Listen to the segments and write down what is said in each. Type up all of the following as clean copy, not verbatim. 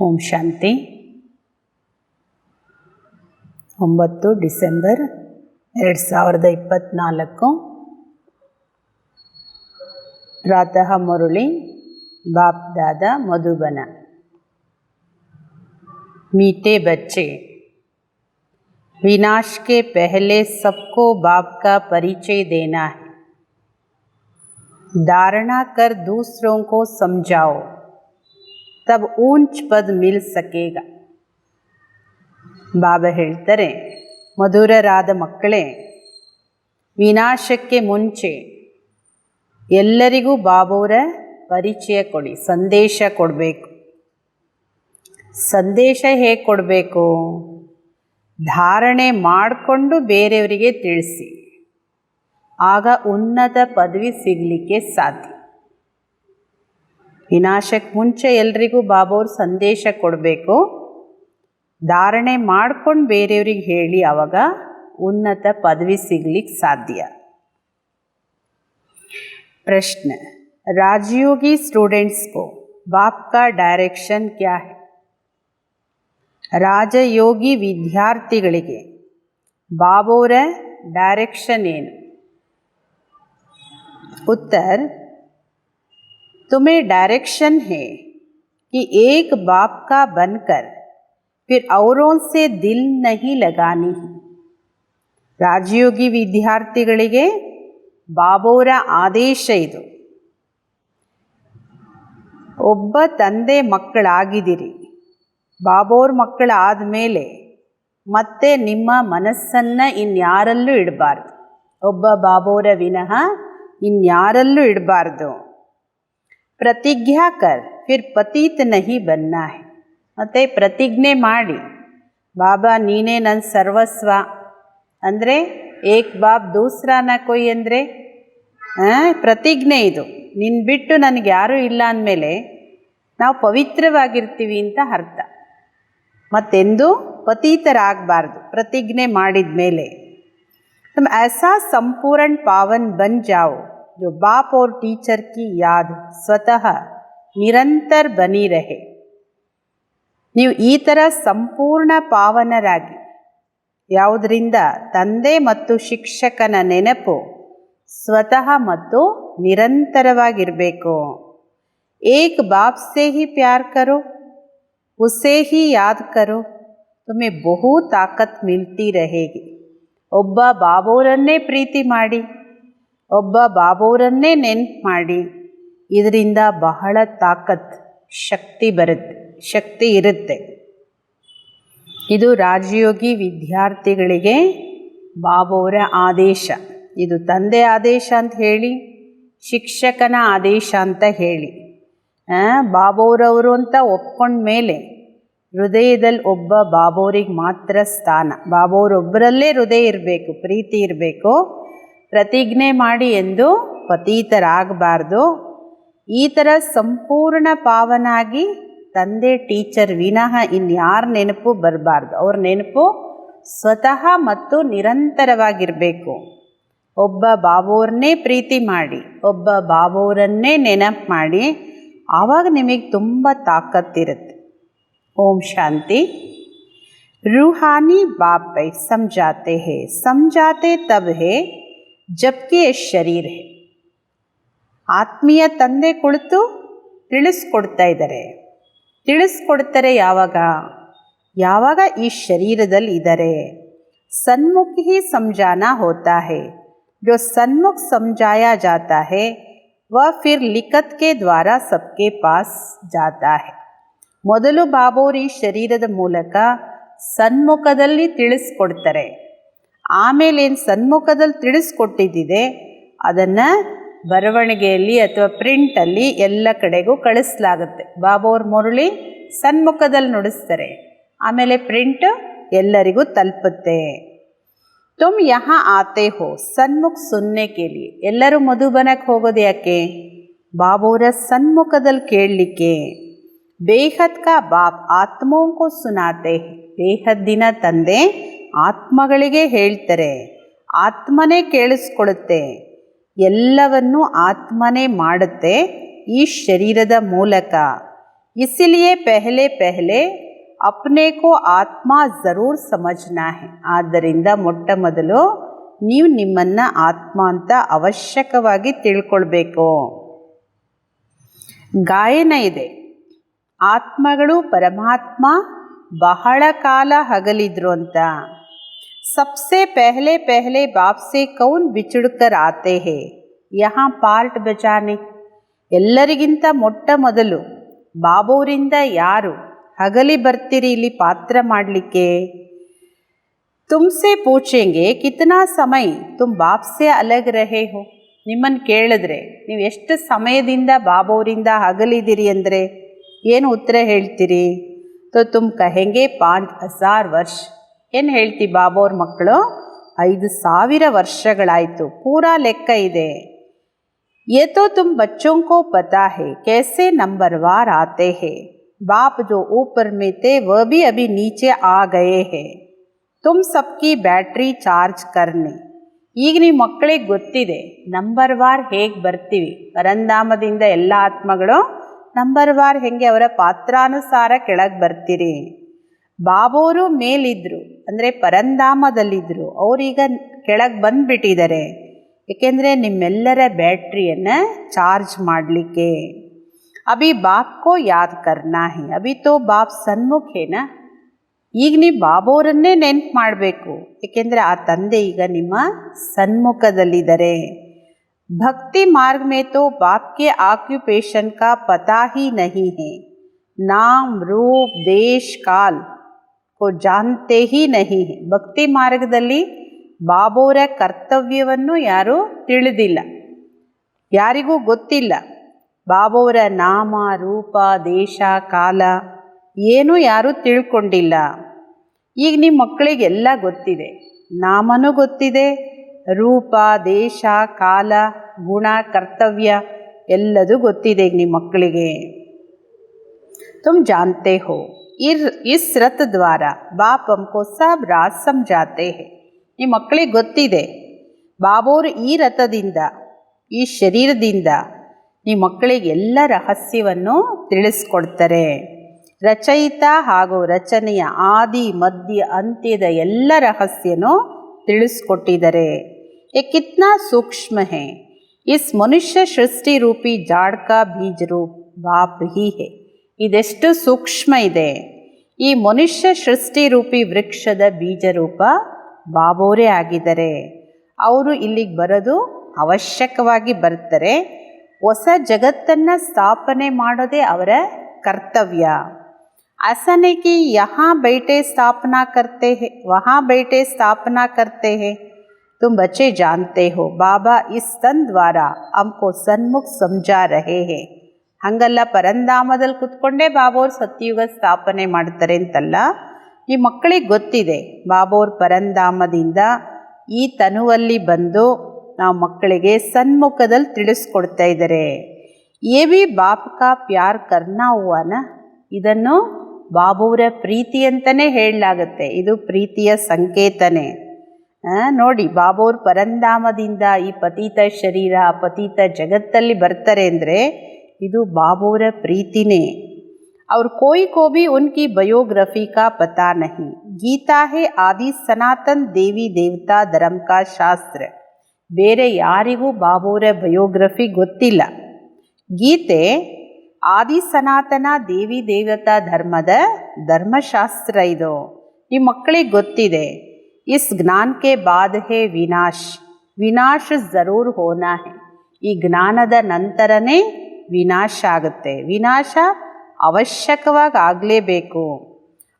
ಓಂ ಶಾಂತಿ. 9 December 2024. प्रातः मुरली बाप दादा मधुबन. मीठे बच्चे, विनाश के पहले सबको बाप का परिचय देना है. धारणा कर दूसरों को समझाओ, तब ऊंच पद मिल सकेगा. ಬಾಬಾ ಹೇಳ್ತಾರೆ, ಮಧುರರಾದ ಮಕ್ಕಳೇ, ವಿನಾಶಕ್ಕೆ ಮುಂಚೆ ಎಲ್ಲರಿಗೂ ಬಾಬಾವರ ಪರಿಚಯ ಕೊಡಿ, ಸಂದೇಶ ಕೊಡಬೇಕು. ಸಂದೇಶ ಹೇಗೆ ಕೊಡಬೇಕು? ಧಾರಣೆ ಮಾಡಿಕೊಂಡು ಬೇರೆಯವರಿಗೆ ತಿಳಿಸಿ, ಆಗ ಉನ್ನತ ಪದವಿ ಸಿಗಲಿಕ್ಕೆ ಸಾಧ್ಯ. ವಿನಾಶಕ್ಕೆ ಮುಂಚೆ ಎಲ್ರಿಗೂ ಬಾಬಾವ್ರ ಸಂದೇಶ ಕೊಡಬೇಕು, ಧಾರಣೆ ಮಾಡ್ಕೊಂಡು ಬೇರೆಯವ್ರಿಗೆ ಹೇಳಿ, ಆವಾಗ ಉನ್ನತ ಪದವಿ ಸಿಗಲಿಕ್ಕೆ ಸಾಧ್ಯ. प्रश्न, राजयोगी स्टूडेंट्स को बाप का डायरेक्शन क्या है? ರಾಜಯೋಗಿ ವಿದ್ಯಾರ್ಥಿಗಳಿಗೆ ಬಾಬಾವರ डायरेक्शन ಏನು? उत्तर, तुम्हें डायरेक्शन है कि एक बाप का बनकर फिर औरों से दिल नहीं लगानी है. ರಾಜಯೋಗಿ ವಿದ್ಯಾರ್ಥಿಗಳಿಗೆ ಬಾಬಾವರ ಆದೇಶ ಇದು. ಒಬ್ಬ ತಂದೆ ಮಕ್ಕಳಾಗಿದ್ದೀರಿ, ಬಾಬಾವ್ರ ಮಕ್ಕಳಾದ ಮೇಲೆ ಮತ್ತೆ ನಿಮ್ಮ ಮನಸ್ಸನ್ನು ಇನ್ಯಾರಲ್ಲೂ ಇಡಬಾರ್ದು. ಒಬ್ಬ ಬಾಬಾವ್ರ ವಿನಃ ಇನ್ಯಾರಲ್ಲೂ ಇಡಬಾರ್ದು. ಪ್ರತಿಜ್ಞಾ ಕರ್ ಫಿರ್ ಪತೀತ್ ನಹಿ ಬನ್ನಾ ಹೈ. ಮತ್ತು ಪ್ರತಿಜ್ಞೆ ಮಾಡಿ, ಬಾಬಾ ನೀನೇ ನನ್ನ ಸರ್ವಸ್ವ ಅಂದರೆ ಏಕ್ ಬಾಪ್ ದೂಸರಾನ ಕೊಯ್ ಅಂದರೆ ಪ್ರತಿಜ್ಞೆ ಇದು. ನಿನ್ನ ಬಿಟ್ಟು ನನಗೆ ಯಾರೂ ಇಲ್ಲ ಅಂದಮೇಲೆ ನಾವು ಪವಿತ್ರವಾಗಿರ್ತೀವಿ ಅಂತ ಅರ್ಥ. ಮತ್ತೆಂದು ಪತೀತರಾಗಬಾರ್ದು ಪ್ರತಿಜ್ಞೆ ಮಾಡಿದ ಮೇಲೆ. तुम ऐसा संपूर्ण पावन बन जाओ जो बाप और टीचर की याद स्वतः निरंतर बनी रहे. ನೀವು ಈ ಥರ ಸಂಪೂರ್ಣ ಪಾವನರಾಗಿ, ಯಾವುದರಿಂದ ತಂದೆ ಮತ್ತು ಶಿಕ್ಷಕನ ನೆನಪು ಸ್ವತಃ ಮತ್ತು ನಿರಂತರವಾಗಿರಬೇಕು. ಏಕ್ ಬಾಪ್ ಸೇ ಹಿ ಪ್ಯಾರ್ ಕರೋ, ಉಸೇ ಹಿ ಯಾದ್ ಕರೋ, ತುಮೆ ಬಹು ತಾಕತ್ ಮಿಲ್ತಿ ರಹೇಗಿ. ಒಬ್ಬ ಬಾಬಾವರನ್ನೇ ಪ್ರೀತಿ ಮಾಡಿ, ಒಬ್ಬ ಬಾಬಾವರನ್ನೇ ನೆನಪು ಮಾಡಿ, ಇದರಿಂದ ಬಹಳ ತಾಕತ್ ಶಕ್ತಿ ಇರುತ್ತೆ. ಇದು ರಾಜಯೋಗಿ ವಿದ್ಯಾರ್ಥಿಗಳಿಗೆ ಬಾಬಾವರ ಆದೇಶ. ಇದು ತಂದೆ ಆದೇಶ ಅಂತ ಹೇಳಿ, ಶಿಕ್ಷಕನ ಆದೇಶ ಅಂತ ಹೇಳಿ, ಬಾಬಾವ್ರವರು ಅಂತ ಒಪ್ಕೊಂಡ ಮೇಲೆ ಹೃದಯದಲ್ಲಿ ಒಬ್ಬ ಬಾಬಾವ್ರಿಗೆ ಮಾತ್ರ ಸ್ಥಾನ. ಬಾಬಾವ್ರೊಬ್ಬರಲ್ಲೇ ಹೃದಯ ಇರಬೇಕು, ಪ್ರೀತಿ ಇರಬೇಕು. ಪ್ರತಿಜ್ಞೆ ಮಾಡಿ ಎಂದು ಪತೀತರಾಗಬಾರ್ದು. ಈ ಥರ ಸಂಪೂರ್ಣ ಪಾವನಾಗಿ ತಂದೆ ಟೀಚರ್ ವಿನಃ ಇನ್ಯಾರ ನೆನಪು ಬರಬಾರ್ದು. ಅವ್ರ ನೆನಪು ಸ್ವತಃ ಮತ್ತು ನಿರಂತರವಾಗಿರಬೇಕು. ಒಬ್ಬ ಬಾಬಾವ್ರನ್ನೇ ಪ್ರೀತಿ ಮಾಡಿ, ಒಬ್ಬ ಬಾಬಾವ್ರನ್ನೇ ನೆನಪು ಮಾಡಿ, ಆವಾಗ ನಿಮಗೆ ತುಂಬ ತಾಕತ್ತಿರುತ್ತೆ. ಓಂ ಶಾಂತಿ. ರೂಹಾನಿ ಬಾಪ್ ಬೈ ಸಮझाते हैं, समझाते तब है जबकि ये शरीर है. ಆತ್ಮೀಯ ತಂದೆ ಕುಳಿತು ತಿಳಿಸ್ಕೊಡ್ತಾ ಇದ್ದಾರೆ. ತಿಳಿಸ್ಕೊಡ್ತಾರೆ ಯಾವಾಗ ಈ ಶರೀರದಲ್ಲಿ ಇದ್ದಾರೆ. ಸನ್ಮುಖ ಹಿ ಸಮझाना होता है, जो सन्मुख समझाया जाता है वह फिर लिखत के द्वारा सबके पास जाता है. ಮೊದಲು ಬಾಬಾವ್ರು ಈ ಶರೀರದ ಮೂಲಕ ಸನ್ಮುಖದಲ್ಲಿ ತಿಳಿಸ್ಕೊಡ್ತಾರೆ. ಆಮೇಲೆ ಏನು ಸನ್ಮುಖದಲ್ಲಿ ತಿಳಿಸ್ಕೊಟ್ಟಿದ್ದಿದೆ ಅದನ್ನು ಬರವಣಿಗೆಯಲ್ಲಿ ಅಥವಾ ಪ್ರಿಂಟಲ್ಲಿ ಎಲ್ಲ ಕಡೆಗೂ ಕಳಿಸಲಾಗುತ್ತೆ. ಬಾಬಾವ್ರ ಮುರಳಿ ಸನ್ಮುಖದಲ್ಲಿ ನುಡಿಸ್ತಾರೆ, ಆಮೇಲೆ ಪ್ರಿಂಟ್ ಎಲ್ಲರಿಗೂ ತಲುಪುತ್ತೆ. ತುಮ್ ಯಹಾ ಆತೆ ಹೋ ಸನ್ಮುಖ ಸುನ್ನೆ ಕೇಳಿ. ಎಲ್ಲರೂ ಮಧುಬನಕ್ಕೆ ಹೋಗೋದು ಯಾಕೆ? ಬಾಬಾವ್ರ ಸನ್ಮುಖದಲ್ಲಿ ಕೇಳಲಿಕ್ಕೆ. ಬೇಹದ್ ಕಾ ಬಾಪ್ ಆತ್ಮೋಂ ಕೋ ಸುನಾತೆ. ಬೇಹದ್ದಿನ ತಂದೆ ಆತ್ಮಗಳಿಗೆ ಹೇಳ್ತಾರೆ, ಆತ್ಮನೇ ಕೇಳಿಸ್ಕೊಳುತ್ತೆ. ಎಲ್ಲವನ್ನೂ ಆತ್ಮನೇ ಮಾಡುತ್ತೆ ಈ ಶರೀರದ ಮೂಲಕ. इसीलिए पहले पहले अपने को ಆತ್ಮ ಜರೂರ್ ಸಮಜ್ನಾ ಹೈ. ಆದ್ದರಿಂದ ಮೊಟ್ಟ ಮೊದಲು ನೀವು ನಿಮ್ಮನ್ನು ಆತ್ಮ ಅಂತ ಅವಶ್ಯಕವಾಗಿ ತಿಳ್ಕೊಳ್ಬೇಕು. ಗಾಯನ ಇದೆ, ಆತ್ಮಗಳು ಪರಮಾತ್ಮ ಬಹಳ ಕಾಲ ಹಗಲಿದ್ರು ಅಂತ. सबसे पहले पहले बाप से कौन बिछड़ कर आते हैं यहाँ ಪಾರ್ಟ್ ಬಚಾನೆ. ಎಲ್ಲರಿಗಿಂತ ಮೊಟ್ಟ ಮೊದಲು ಬಾಬೋರಿಂದ ಯಾರು ಹಗಲಿ ಬರ್ತೀರಿ ಇಲ್ಲಿ ಪಾತ್ರ ಮಾಡಲಿಕ್ಕೆ. ತುಮ್ಸೆ ಪೂಛೆಂಗೆ ಕಿತನಾ ಸಮಯ ತುಮ್ ಬಾಪ್ ಸೆ ಅಲಗ್ ರಹೆ ಹೋ. ನಿಮ್ಮನ್ನು ಕೇಳಿದ್ರೆ ನೀವು ಎಷ್ಟು ಸಮಯದಿಂದ ಬಾಬೋರಿಂದ ಹಗಲಿದ್ದೀರಿ ಅಂದರೆ ಏನು ಉತ್ತರ ಹೇಳ್ತೀರಿ? ತೋ ತುಮ್ ಕಹೆಂಗೆ 5000 ವರ್ಷ. ಏನು ಹೇಳ್ತಿ ಬಾಬೋರ್ ಮಕ್ಕಳು? 5000 ವರ್ಷಗಳಾಯಿತು. ಪೂರಾ ಲೆಕ್ಕ ಇದೆ. ये तो तुम बच्चों को पता है कैसे नंबरवार आते हैं. बाप जो ऊपर में थे वह भी अभी नीचे आ गए हैं. तुम सबकी ಬ್ಯಾಟ್ರಿ ಚಾರ್ಜ್ करने. ಈಗ ನಿಮ್ಮ ಮಕ್ಕಳಿಗೆ ಗೊತ್ತಿದೆ ನಂಬರ್ ವಾರ್ ಹೇಗೆ ಬರ್ತೀವಿ. ಪರಂಧಾಮದಿಂದ ಎಲ್ಲ ಆತ್ಮಗಳು ನಂಬರ್ ವಾರ್ ಹೇಗೆ ಅವರ ಪಾತ್ರಾನುಸಾರ ಕೆಳಗೆ ಬರ್ತೀರಿ. ಬಾಬೋರು ಮೇಲಿದ್ದರು ಅಂದರೆ ಪರಂಧಾಮದಲ್ಲಿದ್ದರು, ಅವರೀಗ ಕೆಳಗೆ ಬಂದುಬಿಟ್ಟಿದ್ದಾರೆ. ಏಕೆಂದರೆ ನಿಮ್ಮೆಲ್ಲರ ಬ್ಯಾಟ್ರಿಯನ್ನು ಚಾರ್ಜ್ ಮಾಡಲಿಕ್ಕೆ. ಅಭಿ ಬಾಪ್ ಕೋ ಯಾದ್ ಕರ್ನಾ ಹೈ. ಅಭಿ ತೋ ಬಾಪ್ ಸನ್ಮುಖ ಹೇನಾ. ಈಗ ನೀವು ಬಾಬೋರನ್ನೇ ನೆನ್ಪು ಮಾಡಬೇಕು, ಏಕೆಂದರೆ ಆ ತಂದೆ ಈಗ ನಿಮ್ಮ ಸನ್ಮುಖದಲ್ಲಿದ್ದಾರೆ. ಭಕ್ತಿ ಮಾರ್ಗ ಮೇ ತೋ ಬಾಪ್ ಕೆ ಆಕ್ಯುಪೇಷನ್ ಕಾ ಪತಾ ಹಿ ನಹಿ ಹೈ. ನಾಮ್ ರೂಪ್ ದೇಶ್ ಕಾಲ್ ಕೋ ಜಾನ್ತೆ ಹಿ ನಹಿ ಹೈ. ಭಕ್ತಿ ಮಾರ್ಗದಲ್ಲಿ ಬಾಬೋರ ಕರ್ತವ್ಯವನ್ನು ಯಾರೂ ತಿಳಿದಿಲ್ಲ, ಯಾರಿಗೂ ಗೊತ್ತಿಲ್ಲ. ಬಾಬೋರ ನಾಮ ರೂಪ ದೇಶ ಕಾಲ ಏನೂ ಯಾರೂ ತಿಳ್ಕೊಂಡಿಲ್ಲ. ಈಗ ನಿಮ್ಮ ಮಕ್ಕಳಿಗೆಲ್ಲ ಗೊತ್ತಿದೆ, ನಾಮನೂ ಗೊತ್ತಿದೆ, ರೂಪ ದೇಶ ಕಾಲ ಗುಣ ಕರ್ತವ್ಯ ಎಲ್ಲದೂ ಗೊತ್ತಿದೆ ಈಗ ನಿಮ್ಮ ಮಕ್ಕಳಿಗೆ. ತುಮ್ ಜಾನ್ತೆ ಹೋ ಇಸ್ ರಥ ದ್ವಾರ ಬಾಪ್ ಹಮ್ಕೋ ಸಬ್ ರಾಜ್ ಸಮಜಾತೆ ಹೈ. ನಿಮ್ಮ ಮಕ್ಕಳಿಗೆ ಗೊತ್ತಿದೆ ಬಾಬೋರು ಈ ರಥದಿಂದ ಈ ಶರೀರದಿಂದ ನಿಮ್ಮ ಮಕ್ಕಳಿಗೆ ಎಲ್ಲ ರಹಸ್ಯವನ್ನು ತಿಳಿಸ್ಕೊಡ್ತಾರೆ. ರಚಯಿತ ಹಾಗೂ ರಚನೆಯ ಆದಿ ಮಧ್ಯ ಅಂತ್ಯದ ಎಲ್ಲ ರಹಸ್ಯನೂ ತಿಳಿಸ್ಕೊಟ್ಟಿದ್ದಾರೆ. ये कितना सूक्ष्म है. इस मनुष्य सृष्टि रूपी जाड़ का बीज रूप बाप ही है. ಇದೆಷ್ಟು ಸೂಕ್ಷ್ಮ ಇದೆ. ಈ ಮನುಷ್ಯ ಸೃಷ್ಟಿ ರೂಪಿ ವೃಕ್ಷದ ಬೀಜ ರೂಪ ಬಾಬೋರೇ ಆಗಿದ್ದಾರೆ. ಅವರು ಇಲ್ಲಿಗೆ ಬರೋದು ಅವಶ್ಯಕವಾಗಿ ಬರ್ತಾರೆ. ಹೊಸ ಜಗತ್ತನ್ನು ಸ್ಥಾಪನೆ ಮಾಡೋದೇ ಅವರ ಕರ್ತವ್ಯ. ऐसा नहीं कि यहाँ बैठे स्थापना करते हैं वहाँ बैठे स्थापना करते हैं. तुम बच्चे जानते हो बाबा इस तन द्वारा हमको सन्मुख समझा रहे हैं. ಹಂಗಲ್ಲ, ಪರಂಧಾಮದಲ್ಲಿ ಕುತ್ಕೊಂಡೇ ಬಾಬೋರ್ ಸತ್ಯುಗ ಸ್ಥಾಪನೆ ಮಾಡ್ತಾರೆ ಅಂತಲ್ಲ. ಈ ಮಕ್ಕಳಿಗೆ ಗೊತ್ತಿದೆ ಬಾಬೋರ್ ಪರಂಧಾಮದಿಂದ ಈ ತನುವಲ್ಲಿ ಬಂದು ನಾವು ಮಕ್ಕಳಿಗೆ ಸನ್ಮುಖದಲ್ಲಿ ತಿಳಿಸ್ಕೊಡ್ತಾ ಇದ್ದಾರೆ. ಏ ಬಿ ಬಾಪ್ ಕಾ ಪ್ಯಾರ್ ಕರ್ನಾ ಹುವಾನ. ಇದನ್ನು ಬಾಬೋರ ಪ್ರೀತಿ ಅಂತಲೇ ಹೇಳಲಾಗುತ್ತೆ. ಇದು ಪ್ರೀತಿಯ ಸಂಕೇತನೇ. ನೋಡಿ, ಬಾಬೋರ್ ಪರಂಧಾಮದಿಂದ ಈ ಪತೀತ ಶರೀರ ಪತೀತ ಜಗತ್ತಲ್ಲಿ ಬರ್ತಾರೆ ಅಂದರೆ ಇದು ಬಾಬೋರ ಪ್ರೀತಿನೇ. और कोई को भी उनकी बायोग्राफी का पता नहीं. गीता है आदि सनातन देवी देवता धर्म का ಶಾಸ್ತ್ರ. ಬೇರೆ ಯಾರಿಗೂ ಬಾಬೋರ ಬಯೋಗ್ರಫಿ ಗೊತ್ತಿಲ್ಲ. ಗೀತೆ ಆದಿ ಸನಾತನ ದೇವಿ ದೇವತಾ ಧರ್ಮದ ಧರ್ಮಶಾಸ್ತ್ರ ಇದು. ಈ ಮಕ್ಕಳಿಗೆ ಗೊತ್ತಿದೆ. ಇಸ್ ಜ್ಞಾನಕ್ಕೆ ಬಾದ್ ಹೇ ವಿನಾಶ್. ವಿನಾಶ ಜರೂರ್ ಹೋನಾ ಹೇ. ಈ ಜ್ಞಾನದ ನಂತರನೇ ವಿನಾಶ ಆಗುತ್ತೆ. ವಿನಾಶ ಅವಶ್ಯಕವಾಗಿ ಆಗಲೇಬೇಕು.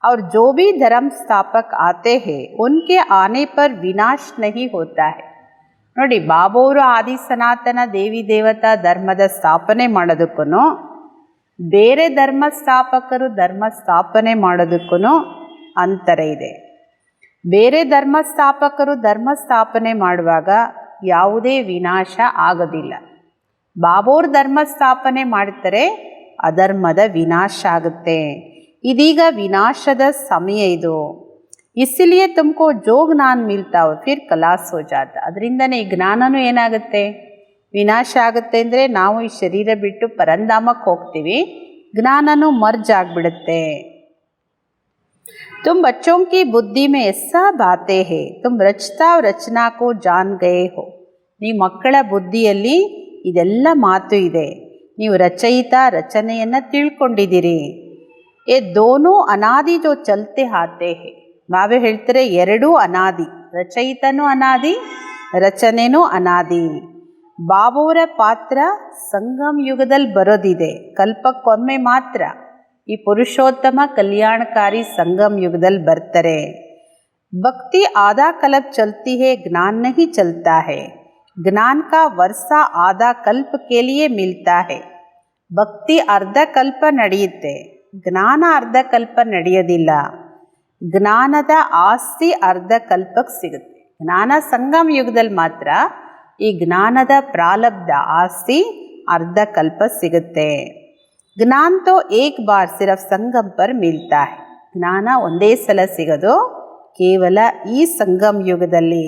और जो भी धर्म स्थापक आते हैं उनके आने पर विनाश नहीं होता है. ನೋಡಿ, ಬಾಬೋರು ಆದಿ ಸನಾತನ ದೇವಿ ದೇವತಾ ಧರ್ಮದ ಸ್ಥಾಪನೆ ಮಾಡೋದಕ್ಕೂ ಬೇರೆ ಧರ್ಮ ಸ್ಥಾಪಕರು ಧರ್ಮ ಸ್ಥಾಪನೆ ಮಾಡೋದಕ್ಕೂ ಅಂತರ ಇದೆ. ಬೇರೆ ಧರ್ಮ ಸ್ಥಾಪಕರು ಧರ್ಮ ಸ್ಥಾಪನೆ ಮಾಡುವಾಗ ಯಾವುದೇ ವಿನಾಶ ಆಗೋದಿಲ್ಲ. ಬಾಬೋರ್ ಧರ್ಮ ಸ್ಥಾಪನೆ ಮಾಡ್ತಾರೆ, ಅಧರ್ಮದ ವಿನಾಶ ಆಗುತ್ತೆ. ಇದೀಗ ವಿನಾಶದ ಸಮಯ ಇದು. ಇಸಿಲಿಯೇ ತುಮಕೋ ಜೋ ಜ್ಞಾನ ಮಿಲ್ತಾ ಫಿರ್ ಕಲಾಸ್ ಹೋ ಜಾತ. ಅದರಿಂದನೇ ಈ ಜ್ಞಾನನೂ ಏನಾಗುತ್ತೆ, ವಿನಾಶ ಆಗುತ್ತೆ. ಅಂದರೆ ನಾವು ಈ ಶರೀರ ಬಿಟ್ಟು ಪರಂಧಾಮಕ್ಕೆ ಹೋಗ್ತೀವಿ, ಜ್ಞಾನನೂ ಮರ್ಜ್ ಆಗಿಬಿಡುತ್ತೆ. तुम बच्चों की बुद्धि में ऐसा बातें है, तुम रचता रचना को जान गए हो. ನೀವು ಮಕ್ಕಳ ಬುದ್ಧಿಯಲ್ಲಿ ಇದೆಲ್ಲ ಮಾತು ಇದೆ, ನೀವು ರಚಯಿತ ರಚನೆಯನ್ನು ತಿಳ್ಕೊಂಡಿದ್ದೀರಿ. ಎ ದೋನೋ ಅನಾದಿ ಜೋ ಚಲ್ತೆ ಆತೆ ಹೇ. ಬಾಬೆ ಹೇಳ್ತಾರೆ ಎರಡೂ ಅನಾದಿ, ರಚಯಿತನೂ ಅನಾದಿ, ರಚನೆನೂ ಅನಾದಿ. ಬಾಬೋರ ಪಾತ್ರ ಸಂಗಮ ಯುಗದಲ್ಲಿ ಬರೋದಿದೆ, ಕಲ್ಪಕ್ಕೊಮ್ಮೆ ಮಾತ್ರ ಈ ಪುರುಷೋತ್ತಮ ಕಲ್ಯಾಣಕಾರಿ ಸಂಗಮ ಯುಗದಲ್ಲಿ ಬರ್ತಾರೆ. ಭಕ್ತಿ ಆಧಾ ಕಲ್ಪ್ ಚಲ್ತಿ ಹೇ, ಜ್ಞಾನ नहीं चलता है. ज्ञान का वर्षा आधा कल्प के लिए मिलता है. ಭಕ್ತಿ ಅರ್ಧ ಕಲ್ಪ ನಡೆಯುತ್ತೆ, ಜ್ಞಾನ ಅರ್ಧ ಕಲ್ಪ ನಡೆಯೋದಿಲ್ಲ. ಜ್ಞಾನದ ಆಸ್ತಿ ಅರ್ಧ ಕಲ್ಪಕ್ಕೆ ಸಿಗುತ್ತೆ. ಜ್ಞಾನ ಸಂಗಮ ಯುಗದಲ್ಲಿ ಮಾತ್ರ, ಈ ಜ್ಞಾನದ ಪ್ರಾರಬ್ಧ ಆಸ್ತಿ ಅರ್ಧ ಕಲ್ಪ ಸಿಗುತ್ತೆ. ಜ್ಞಾನ ತೋ ಏಕ್ ಬಾರ್ ಸಿರ್ಫ್ ಸಂಗಮ್ ಪರ್ ಮಿಲ್ತಾ ಹೈ. ಜ್ಞಾನ ಒಂದೇ ಸಲ ಸಿಗೋದು ಕೇವಲ ಈ ಸಂಗಮ ಯುಗದಲ್ಲಿ.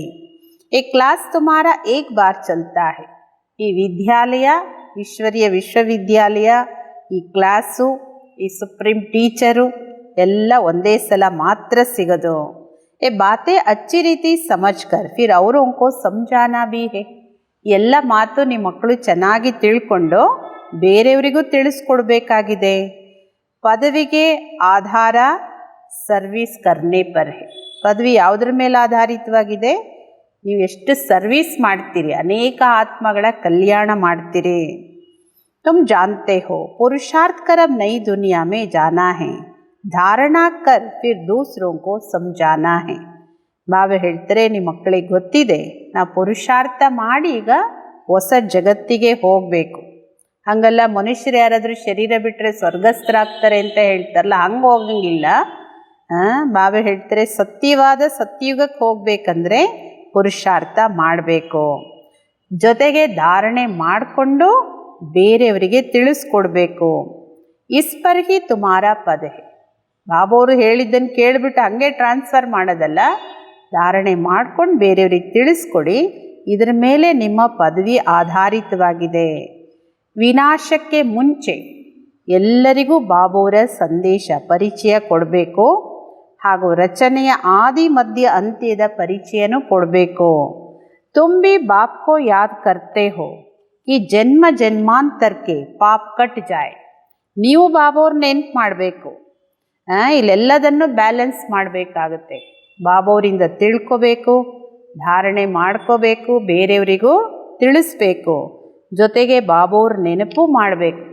ಈ ಕ್ಲಾಸ್ ತುಮಾರ ಏಕ್ ಬಾರ್ ಚಲ್ತಾ ಹೈ. ಈ ವಿದ್ಯಾಲಯ, ಈಶ್ವರೀಯ ವಿಶ್ವವಿದ್ಯಾಲಯ, ಈ ಕ್ಲಾಸು, ಈ ಸುಪ್ರೀಂ ಟೀಚರು ಎಲ್ಲ ಒಂದೇ ಸಲ ಮಾತ್ರ ಸಿಗೋದು. ये बातें अच्छी ರೀತಿ ಸಮಜ್ ಕರ್ ಫಿರ್ ಅವರೋं को समझाना भी है. ಎಲ್ಲ ಮಾತು ನಿಮ್ಮ ಮಕ್ಕಳು ಚೆನ್ನಾಗಿ ತಿಳ್ಕೊಂಡು ಬೇರೆಯವರಿಗೂ ತಿಳಿಸ್ಕೊಡ್ಬೇಕಾಗಿದೆ. ಪದವಿಗೆ ಆಧಾರ ಸರ್ವಿಸ್ ಕರ್ನೆ ಪರ್ ಹೈ. ಪದವಿ ಯಾವುದ್ರ ಮೇಲೆ ಆಧಾರಿತವಾಗಿದೆ? ನೀವು ಎಷ್ಟು ಸರ್ವಿಸ್ ಮಾಡ್ತೀರಿ, ಅನೇಕ ಆತ್ಮಗಳ ಕಲ್ಯಾಣ ಮಾಡ್ತೀರಿ. तुम जानते हो पुरुषार्थ कर अब नई दुनिया में जाना है, धारणा कर फिर दूसरों को समझाना है. ಬಾಬಾ ಹೇಳ್ತಾರೆ ನಿಮ್ಮ ಮಕ್ಕಳಿಗೆ ಗೊತ್ತಿದೆ, ನಾವು ಪುರುಷಾರ್ಥ ಮಾಡಿ ಈಗ ಹೊಸ ಜಗತ್ತಿಗೆ ಹೋಗಬೇಕು. ಹಾಗಲ್ಲ ಮನುಷ್ಯರು ಯಾರಾದರೂ ಶರೀರ ಬಿಟ್ಟರೆ ಸ್ವರ್ಗಸ್ಥರಾಗ್ತಾರೆ ಅಂತ ಹೇಳ್ತಾರಲ್ಲ, ಹಂಗೆ ಹೋಗಂಗಿಲ್ಲ. ಬಾಬಾ ಹೇಳ್ತಾರೆ ಸತ್ಯವಾದ ಸತ್ಯುಗಕ್ಕೆ ಹೋಗಬೇಕಂದ್ರೆ ಪುರುಷಾರ್ಥ ಮಾಡಬೇಕು, ಜೊತೆಗೆ ಧಾರಣೆ ಮಾಡಿಕೊಂಡು ಬೇರೆಯವರಿಗೆ ತಿಳಿಸ್ಕೊಡ್ಬೇಕು. ಇಸ್ ಪರ್ ಹಿ ತುಮಾರ ಪದ ಹೈ. ಬಾಬಾವರು ಹೇಳಿದ್ದನ್ನು ಕೇಳಿಬಿಟ್ಟು ಹಂಗೆ ಟ್ರಾನ್ಸ್ಫರ್ ಮಾಡೋದಲ್ಲ, ಧಾರಣೆ ಮಾಡ್ಕೊಂಡು ಬೇರೆಯವ್ರಿಗೆ ತಿಳಿಸ್ಕೊಡಿ. ಇದರ ಮೇಲೆ ನಿಮ್ಮ ಪದವಿ ಆಧಾರಿತವಾಗಿದೆ. ವಿನಾಶಕ್ಕೆ ಮುಂಚೆ ಎಲ್ಲರಿಗೂ ಬಾಬೋರ ಸಂದೇಶ ಪರಿಚಯ ಕೊಡಬೇಕು, ಹಾಗೂ ರಚನೆಯ ಆದಿ ಮಧ್ಯ ಅಂತ್ಯದ ಪರಿಚಯನೂ ಕೊಡಬೇಕು. ತುಂಬಿ ಬಾಪ್ ಕೋ ಯಾದ್ ಕರ್ತೆ ಹೋ ಈ ಜನ್ಮ ಜನ್ಮಾಂತರಕ್ಕೆ ಪಾಪ್ ಕಟ್ ಜಾಯ್. ನೀವು ಬಾಬೋರ್ ನೆನ್ಪು ಮಾಡಬೇಕು, ಇಲ್ಲೆಲ್ಲದನ್ನು ಬ್ಯಾಲೆನ್ಸ್ ಮಾಡಬೇಕಾಗುತ್ತೆ. ಬಾಬೋರಿಂದ ತಿಳ್ಕೋಬೇಕು, ಧಾರಣೆ ಮಾಡ್ಕೋಬೇಕು, ಬೇರೆಯವರಿಗೂ ತಿಳಿಸ್ಬೇಕು, ಜೊತೆಗೆ ಬಾಬೋರ್ ನೆನಪು ಮಾಡಬೇಕು.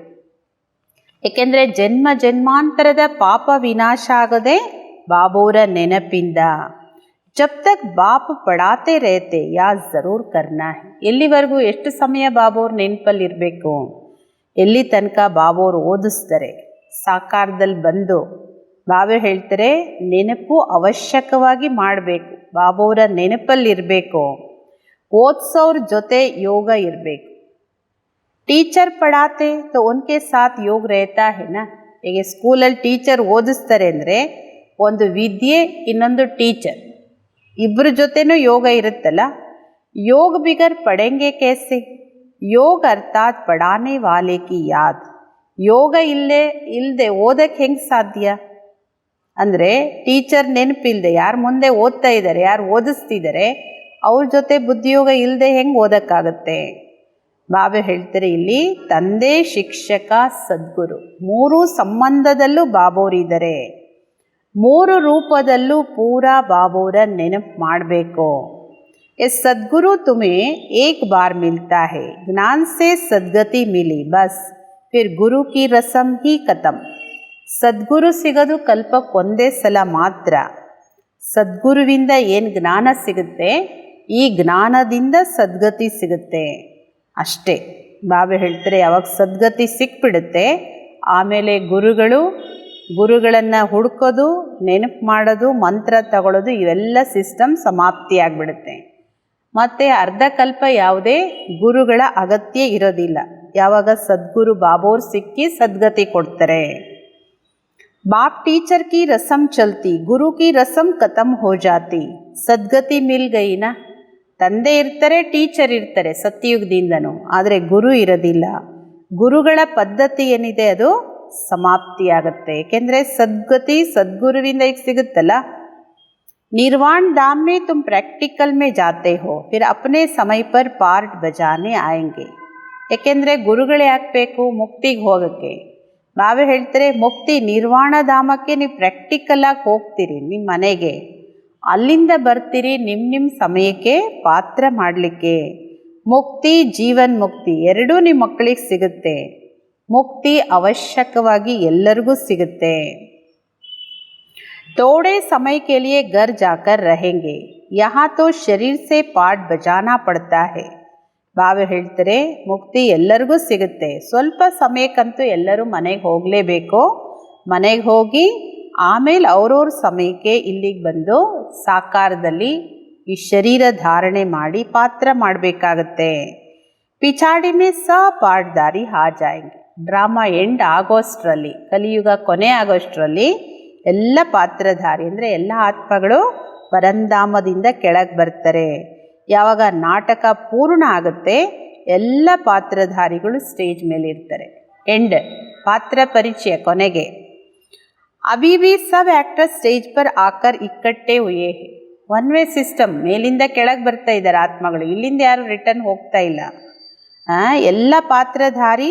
ಏಕೆಂದರೆ ಜನ್ಮ ಜನ್ಮಾಂತರದ ಪಾಪ ವಿನಾಶ ಆಗದೆ ಬಾಬೋರ ನೆನಪಿಂದ. ಜಬ್ ತಕ್ ಬಾಪ್ ಪಡಾತೆ ರೇತೆ ಯಾದ್ ಜರೂರ್ ಕರ್ನಾ ಹೈ. ಎಲ್ಲಿವರೆಗೂ ಎಷ್ಟು ಸಮಯ ಬಾಬೋರ್ ನೆನಪಲ್ಲಿರಬೇಕು? ಎಲ್ಲಿ ತನಕ ಬಾಬೋರು ಓದಿಸ್ತಾರೆ ಸಾಕಾರದಲ್ಲಿ ಬಂದು. ಬಾಬಾ ಹೇಳ್ತಾರೆ ನೆನಪು ಅವಶ್ಯಕವಾಗಿ ಮಾಡಬೇಕು, ಬಾಬೋರ ನೆನಪಲ್ಲಿರಬೇಕು. ಓದಿಸೋರ ಜೊತೆ ಯೋಗ ಇರಬೇಕು. ಟೀಚರ್ ಪಡಾತೆ ತೋ ಉನ್ಕೆ ಸಾಥ್ ಯೋಗ ರೇತಾ ಹೇನಾ. ಈಗ ಸ್ಕೂಲಲ್ಲಿ ಟೀಚರ್ ಓದಿಸ್ತಾರೆ ಅಂದರೆ ಒಂದು ವಿದ್ಯೆ, ಇನ್ನೊಂದು ಟೀಚರ್, ಇಬ್ಬರ ಜೊತೆನೂ ಯೋಗ ಇರುತ್ತಲ್ಲ. ಯೋಗ ಬಿಗರ್ ಪಡೆಂಗೆ ಕೇಸೆ. ಯೋಗ ಅರ್ಥಾತ್ ಪಡಾನೆ ವಾಲೆ ಕಿ ಯಾದ್. ಯೋಗ ಇಲ್ಲದೆ ಓದಕ್ಕೆ ಹೆಂಗೆ ಸಾಧ್ಯ? ಅಂದರೆ ಟೀಚರ್ ನೆನಪಿಲ್ಲದೆ, ಯಾರು ಮುಂದೆ ಓದ್ತಾ ಇದ್ದಾರೆ, ಯಾರು ಓದಿಸ್ತಿದ್ದಾರೆ, ಅವ್ರ ಜೊತೆ ಬುದ್ಧಿಯೋಗ ಇಲ್ಲದೆ ಹೆಂಗೆ ಓದೋಕ್ಕಾಗತ್ತೆ? ಬಾಬಾ ಹೇಳ್ತಾರೆ ಇಲ್ಲಿ ತಂದೆ, ಶಿಕ್ಷಕ, ಸದ್ಗುರು ಮೂರು ಸಂಬಂಧದಲ್ಲೂ ಬಾಬೋರಿದ್ದಾರೆ. ಮೂರು ರೂಪದಲ್ಲೂ ಪೂರಾ ಬಾಬೋರ ನೆನಪು ಮಾಡಬೇಕು. ये सद्गुरु तुम्हें एक बार मिलता है, ज्ञान से सद्गति मिली बस फिर गुरु की रसम ही खत्म. ಸದ್ಗುರು ಸಿಗೋದು ಕಲ್ಪಕ್ಕೊಂದೇ ಸಲ ಮಾತ್ರ. ಸದ್ಗುರುವಿಂದ ಏನು ಜ್ಞಾನ ಸಿಗುತ್ತೆ, ಈ ಜ್ಞಾನದಿಂದ ಸದ್ಗತಿ ಸಿಗುತ್ತೆ ಅಷ್ಟೇ. ಬಾಬಾ ಹೇಳ್ತಾರೆ ಯಾವಾಗ ಸದ್ಗತಿ ಸಿಕ್ಬಿಡುತ್ತೆ, ಆಮೇಲೆ ಗುರುಗಳನ್ನು ಹುಡುಕೋದು, ನೆನಪು ಮಾಡೋದು, ಮಂತ್ರ ತಗೊಳ್ಳೋದು, ಇವೆಲ್ಲ ಸಿಸ್ಟಮ್ ಸಮಾಪ್ತಿ ಆಗಿಬಿಡುತ್ತೆ. ಮತ್ತು ಅರ್ಧ ಕಲ್ಪ ಯಾವುದೇ ಗುರುಗಳ ಅಗತ್ಯ ಇರೋದಿಲ್ಲ. ಯಾವಾಗ ಸದ್ಗುರು ಬಾಬೋರ್ ಸಿಕ್ಕಿ ಸದ್ಗತಿ ಕೊಡ್ತಾರೆ. बाप टीचर की रस्म चलती, गुरु की रस्म खत्म हो जाती, ಸದ್ಗತಿ ಮಿಲ್ ಗೈನ. ತಂದೆ ಇರ್ತಾರೆ, ಟೀಚರ್ ಇರ್ತಾರೆ ಸತ್ಯಯುಗದಿಂದನೂ, ಆದರೆ ಗುರು ಇರೋದಿಲ್ಲ. ಗುರುಗಳ ಪದ್ಧತಿ ಏನಿದೆ ಅದು ಸಮಾಪ್ತಿಯಾಗುತ್ತೆ. ಏಕೆಂದರೆ ಸದ್ಗತಿ ಸದ್ಗುರುವಿಂದ ಈಗ ಸಿಗುತ್ತಲ್ಲ. निर्वाण धाम में तुम प्रैक्टिकल में जाते हो, फिर अपने समय पर पार्ट बजाने आएंगे. ಏಕೆಂದರೆ ಗುರುಗಳೇ ಆಗಬೇಕು ಮುಕ್ತಿಗೆ ಹೋಗೋಕ್ಕೆ. ಬಾಬಾ ಹೇಳ್ತಾರೆ ಮುಕ್ತಿ ನಿರ್ವಾಣ ಧಾಮಕ್ಕೆ ನೀವು ಪ್ರಾಕ್ಟಿಕಲಾಗಿ ಹೋಗ್ತೀರಿ ನಿಮ್ಮ ಮನೆಗೆ, ಅಲ್ಲಿಂದ ಬರ್ತೀರಿ ನಿಮ್ಮ ಸಮಯಕ್ಕೆ ಪಾತ್ರ ಮಾಡಲಿಕ್ಕೆ. ಮುಕ್ತಿ ಜೀವನ್ ಮುಕ್ತಿ ಎರಡೂ ನಿಮ್ಮ ಮಕ್ಕಳಿಗೆ ಸಿಗುತ್ತೆ. ಮುಕ್ತಿ ಅವಶ್ಯಕವಾಗಿ ಎಲ್ಲರಿಗೂ ಸಿಗುತ್ತೆ. थोड़े समय के लिए घर जाकर रहेंगे, यहाँ तो शरीर से पाठ बजाना पड़ता है. ಬಾಬಾ ಹೇಳ್ತಾರೆ ಮುಕ್ತಿ ಎಲ್ಲರಿಗೂ ಸಿಗುತ್ತೆ. ಸ್ವಲ್ಪ ಸಮಯಕ್ಕಂತೂ ಎಲ್ಲರೂ ಮನೆಗೆ ಹೋಗಲೇಬೇಕು. ಮನೆಗೆ ಹೋಗಿ ಆಮೇಲೆ ಅವ್ರವ್ರ ಸಮಯಕ್ಕೆ ಇಲ್ಲಿಗೆ ಬಂದು ಸಾಕಾರದಲ್ಲಿ ಈ ಶರೀರ ಧಾರಣೆ ಮಾಡಿ ಪಾತ್ರ ಮಾಡಬೇಕಾಗತ್ತೆ. ಪಿಚಾಡಿ ಮೇ ಪಾಠದಾರಿ ಆ ಜಾಯಂಗೆ. ಡ್ರಾಮಾ ಎಂಡ್ ಆಗೋಷ್ಟರಲ್ಲಿ, ಕಲಿಯುಗ ಕೊನೆ ಆಗೋಷ್ಟರಲ್ಲಿ ಎಲ್ಲ ಪಾತ್ರಧಾರಿ ಅಂದರೆ ಎಲ್ಲ ಆತ್ಮಗಳು ಪರಂಧಾಮದಿಂದ ಕೆಳಗೆ ಬರ್ತಾರೆ. ಯಾವಾಗ ನಾಟಕ ಪೂರ್ಣ ಆಗುತ್ತೆ ಎಲ್ಲ ಪಾತ್ರಧಾರಿಗಳು ಸ್ಟೇಜ್ ಮೇಲೆ ಇರ್ತಾರೆ. ಎಂಡ್ ಪಾತ್ರ ಪರಿಚಯ ಕೊನೆಗೆ. ಅಭಿ ಭಿ ಸಬ್ ಆ್ಯಕ್ಟರ್ ಸ್ಟೇಜ್ ಪರ್ ಆಕರ್ ಇಕ್ಕಟ್ಟೆ ಹುಯೇ ಹೇ. ಒನ್ ವೇ ಸಿಸ್ಟಮ್, ಮೇಲಿಂದ ಕೆಳಗೆ ಬರ್ತಾ ಇದ್ದಾರೆ ಆತ್ಮಗಳು, ಇಲ್ಲಿಂದ ಯಾರು ರಿಟರ್ನ್ ಹೋಗ್ತಾ ಇಲ್ಲ. ಎಲ್ಲ ಪಾತ್ರಧಾರಿ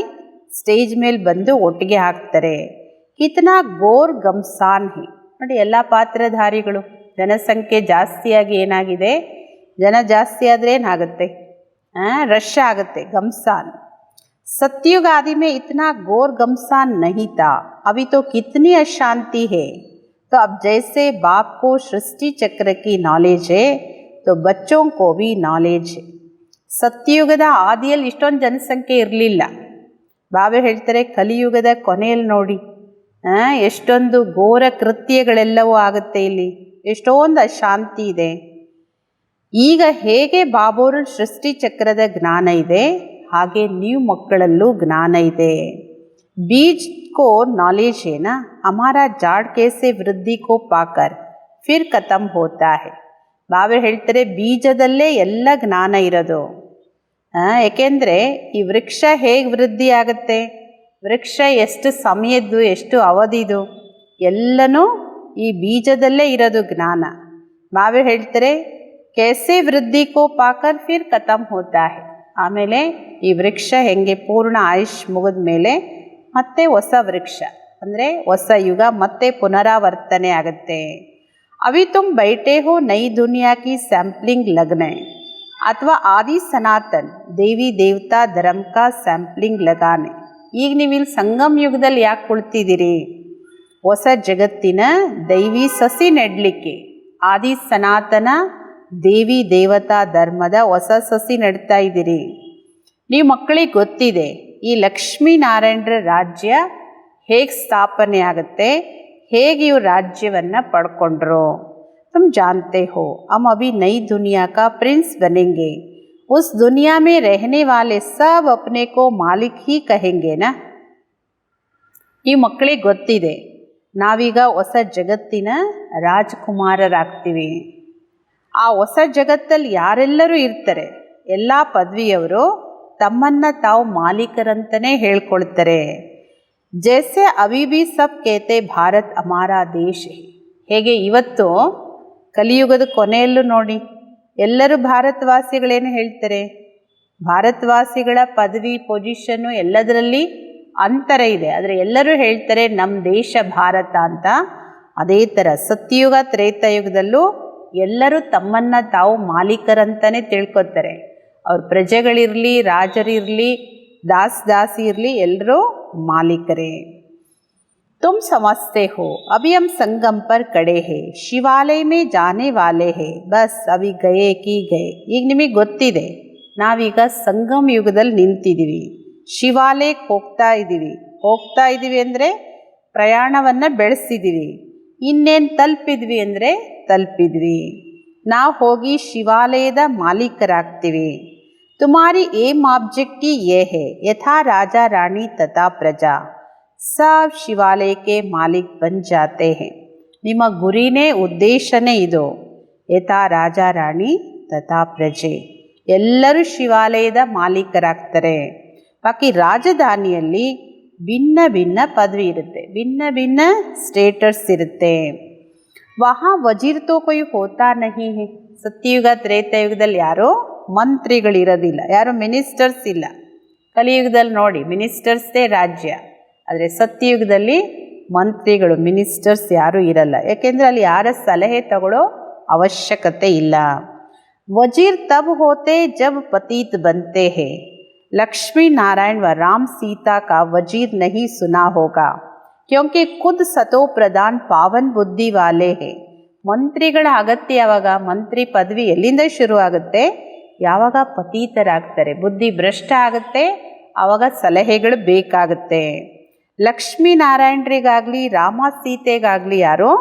ಸ್ಟೇಜ್ ಮೇಲೆ ಬಂದು ಒಟ್ಟಿಗೆ ಹಾಕ್ತಾರೆ. ಕಿತನಾ ಗೋರ್ ಗಮ್ಸಾನ್ ಹೇ ನೋಡಿ. ಎಲ್ಲ ಪಾತ್ರಧಾರಿಗಳು, ಜನಸಂಖ್ಯೆ ಜಾಸ್ತಿಯಾಗಿ ಏನಾಗಿದೆ, ಜನ ಜಾಸ್ತಿ ಆದರೆ ಏನಾಗುತ್ತೆ, ರಶ್ ಆಗುತ್ತೆ. ಗಮ್ಸಾನ್. सत्युग आदि में इतना घोर घमसान नहीं था, अभी तो कितनी अशांति है. तो अब जैसे बाप को सृष्टि चक्र की नॉलेज है तो बच्चों को भी नॉलेज है. ಸತ್ಯುಗದ ಆದಿಯಲ್ಲಿ ಇಷ್ಟೊಂದು ಜನಸಂಖ್ಯೆ ಇರಲಿಲ್ಲ. ಬಾಬಾ ಹೇಳ್ತಾರೆ ಕಲಿಯುಗದ ಕೊನೆಯಲ್ಲಿ ನೋಡಿ ಎಷ್ಟೊಂದು ಘೋರ ಕೃತ್ಯಗಳೆಲ್ಲವೂ ಆಗುತ್ತೆ. ಇಲ್ಲಿ ಎಷ್ಟೊಂದು ಅಶಾಂತಿ ಇದೆ. ಈಗ ಹೇಗೆ ಬಾಬೋರು ಸೃಷ್ಟಿ ಚಕ್ರದ ಜ್ಞಾನ ಇದೆ ಹಾಗೆ ನೀವು ಮಕ್ಕಳಲ್ಲೂ ಜ್ಞಾನ ಇದೆ. बीज को नॉलेज है ना, हमारा जाड़ कैसे वृद्धि को पाकर फिर खत्म होता है. ಬಾಬಾ ಹೇಳ್ತಾರೆ ಬೀಜದಲ್ಲೇ ಎಲ್ಲ ಜ್ಞಾನ ಇರೋದು. ಏಕೆಂದರೆ ಈ ವೃಕ್ಷ ಹೇಗೆ ವೃದ್ಧಿ ಆಗುತ್ತೆ, ವೃಕ್ಷ ಎಷ್ಟು ಸಮಯದ್ದು ಎಷ್ಟು ಅವಧಿದು ಎಲ್ಲನೂ ಈ ಬೀಜದಲ್ಲೇ ಇರೋದು ಜ್ಞಾನ. ಬಾಬಾ ಹೇಳ್ತಾರೆ कैसे ವೃದ್ಧಿ ಕೋ ಪಾಕರ್ ಫಿರ್ ಖತಮ್ ಹೋತಾ ಹೈ. ಆಮೇಲೆ ಈ ವೃಕ್ಷ ಹೆಂಗೆ ಪೂರ್ಣ ಆಯುಷ್ ಮುಗಿದ ಮೇಲೆ ಮತ್ತೆ ಹೊಸ ವೃಕ್ಷ ಅಂದರೆ ಹೊಸ ಯುಗ ಮತ್ತೆ ಪುನರಾವರ್ತನೆ ಆಗುತ್ತೆ. ಅವಿ ತುಮ್ ಬೈಟೆ ಹೋ ನೈ ದುನಿಯಾ ಕಿ ಸ್ಯಾಂಪ್ಲಿಂಗ್ ಲಗ್ನೆ ಅಥವಾ ಆದಿ ಸನಾತನ್ ದೇವಿ ದೇವತಾ ಧರ್ಮ ಕಾ ಸ್ಯಾಂಪ್ಲಿಂಗ್ ಲಗಾನೆ. ಈಗ ನೀವು ಇಲ್ಲಿ ಸಂಗಮ್ ಯುಗದಲ್ಲಿ ಯಾಕೆ ಕುಳ್ತಿದ್ದೀರಿ, ಹೊಸ ಜಗತ್ತಿನ ದೈವಿ ಸಸಿ ನೆಡಲಿಕ್ಕೆ. ಆದಿ ಸನಾತನ ದೇವಿ ದೇವತಾ ಧರ್ಮದ ಹೊಸ ಸಸಿ ನೆಡ್ತಾ ಇದ್ದೀರಿ. ನೀವು ಮಕ್ಕಳಿಗೆ ಗೊತ್ತಿದೆ ಈ ಲಕ್ಷ್ಮೀನಾರಾಯಣರ ರಾಜ್ಯ ಹೇಗೆ ಸ್ಥಾಪನೆ ಆಗುತ್ತೆ, ಹೇಗೆ ಇವು ರಾಜ್ಯವನ್ನು ಪಡ್ಕೊಂಡ್ರು. तुम जानते हो हम अभी नई दुनिया का प्रिंस बनेंगे, उस दुनिया में रहने वाले सब अपने को मालिक ही कहेंगे ना. ಈ ಮಕ್ಕಳಿಗೆ ಗೊತ್ತಿದೆ ನಾವೀಗ ಹೊಸ ಜಗತ್ತಿನ ರಾಜಕುಮಾರರಾಗ್ತೀವಿ. ಆ ಹೊಸ ಜಗತ್ತಲ್ಲಿ ಯಾರೆಲ್ಲರೂ ಇರ್ತಾರೆ, ಎಲ್ಲ ಪದವಿಯವರು ತಮ್ಮನ್ನು ತಾವು ಮಾಲೀಕರಂತಲೇ ಹೇಳ್ಕೊಳ್ತಾರೆ. ಜೈಸೆ ಅಭಿ ಭಿ ಸಬ್ ಕೇತೆ ಭಾರತ್ ಹಮಾರಾ ದೇಶ. ಹೇಗೆ ಇವತ್ತು ಕಲಿಯುಗದ ಕೊನೆಯಲ್ಲೂ ನೋಡಿ ಎಲ್ಲರೂ ಭಾರತವಾಸಿಗಳೇನು ಹೇಳ್ತಾರೆ, ಭಾರತವಾಸಿಗಳ ಪದವಿ ಪೊಸಿಷನ್ನು ಎಲ್ಲದರಲ್ಲಿ ಅಂತರ ಇದೆ, ಆದರೆ ಎಲ್ಲರೂ ಹೇಳ್ತಾರೆ ನಮ್ಮ ದೇಶ ಭಾರತ ಅಂತ. ಅದೇ ಥರ ಸತ್ಯಯುಗ ತ್ರೇತಾಯುಗದಲ್ಲೂ ಎಲ್ಲರೂ ತಮ್ಮನ್ನು ತಾವು ಮಾಲೀಕರಂತಲೇ ತಿಳ್ಕೊತಾರೆ. ಅವ್ರ ಪ್ರಜೆಗಳಿರಲಿ, ರಾಜರಿರಲಿ, ದಾಸಿ ಇರಲಿ, ಎಲ್ಲರೂ ಮಾಲೀಕರೇ. तुम समझते हो अभी हम संगम पर खड़े हैं, ಶಿವಾಲಯ में जाने वाले हैं, बस अभी गए कि गए. ಈಗ ನಿಮಗೆ ಗೊತ್ತಿದೆ ನಾವೀಗ ಸಂಗಮ್ ಯುಗದಲ್ಲಿ ನಿಂತಿದ್ದೀವಿ, ಶಿವಾಲಯಕ್ಕೆ ಹೋಗ್ತಾ ಇದ್ದೀವಿ ಅಂದರೆ ಪ್ರಯಾಣವನ್ನು ಬೆಳೆಸಿದ್ದೀವಿ. ಇನ್ನೇನು ತಲುಪಿದ್ವಿ ಅಂದರೆ ತಲುಪಿದ್ವಿ. ನಾವು ಹೋಗಿ ಶಿವಾಲಯದ ಮಾಲೀಕರಾಗ್ತೀವಿ. ತುಮಾರಿ ಏಮ್ ಆಬ್ಜೆಕ್ಟಿ ಯೇ ಹೇ ಯಥಾ ರಾಜ ರಾಣಿ ತಥಾ ಪ್ರಜಾ सब ಶಿವಾಲಯ के मालिक बन जाते हैं. ನಿಮ್ಮ ಗುರಿನೇ ಉದ್ದೇಶನೇ ಇದು, ಯಥಾ ರಾಜ ರಾಣಿ ತಥಾ ಪ್ರಜೆ, ಎಲ್ಲರೂ ಶಿವಾಲಯದ ಮಾಲೀಕರಾಗ್ತಾರೆ. ಬಾಕಿ ರಾಜಧಾನಿಯಲ್ಲಿ ಭಿನ್ನ ಭಿನ್ನ ಪದವಿ ಇರುತ್ತೆ, ಭಿನ್ನ ಭಿನ್ನ ಸ್ಟೇಟಸ್ ಇರುತ್ತೆ. ವಹಾ ವಜೀರ್ ತೋ ಕೊಯ್ ಹೋತಾ ನಹಿ ಹೇ. ಸತ್ಯಯುಗ ತ್ರೇತಾಯುಗದಲ್ಲಿ ಯಾರೋ ಮಂತ್ರಿಗಳಿರೋದಿಲ್ಲ, ಯಾರೋ ಮಿನಿಸ್ಟರ್ಸ್ ಇಲ್ಲ. ಕಲಿಯುಗದಲ್ಲಿ ನೋಡಿ ಮಿನಿಸ್ಟರ್ಸ್ದೇ ರಾಜ್ಯ, ಆದರೆ ಸತ್ಯಯುಗದಲ್ಲಿ ಮಂತ್ರಿಗಳು ಮಿನಿಸ್ಟರ್ಸ್ ಯಾರೂ ಇರಲ್ಲ. ಯಾಕೆಂದರೆ ಅಲ್ಲಿ ಯಾರ ಸಲಹೆ ತಗೊಳ್ಳೋ ಅವಶ್ಯಕತೆ ಇಲ್ಲ. वजीर तब होते जब पतित बनते हैं. लक्ष्मी नारायण व राम सीता का वजीर नहीं सुना होगा, क्योंकि खुद सतो प्रधान पावन बुद्धि वाले हैं. ಮಂತ್ರಿಗಳ ಅಗತ್ಯ ಯಾವಾಗ? ಮಂತ್ರಿ ಪದವಿ ಎಲ್ಲಿಂದ ಶುರು ಆಗುತ್ತೆ? ಯಾವಾಗ ಪತೀತರಾಗ್ತಾರೆ, ಬುದ್ಧಿ ಭ್ರಷ್ಟ ಆಗುತ್ತೆ, ಆವಾಗ ಸಲಹೆಗಳು ಬೇಕಾಗುತ್ತೆ. ಲಕ್ಷ್ಮೀನಾರಾಯಣರಿಗಾಗಲಿ ರಾಮ ಸೀತೆಗಾಗಲಿ ಯಾರೋ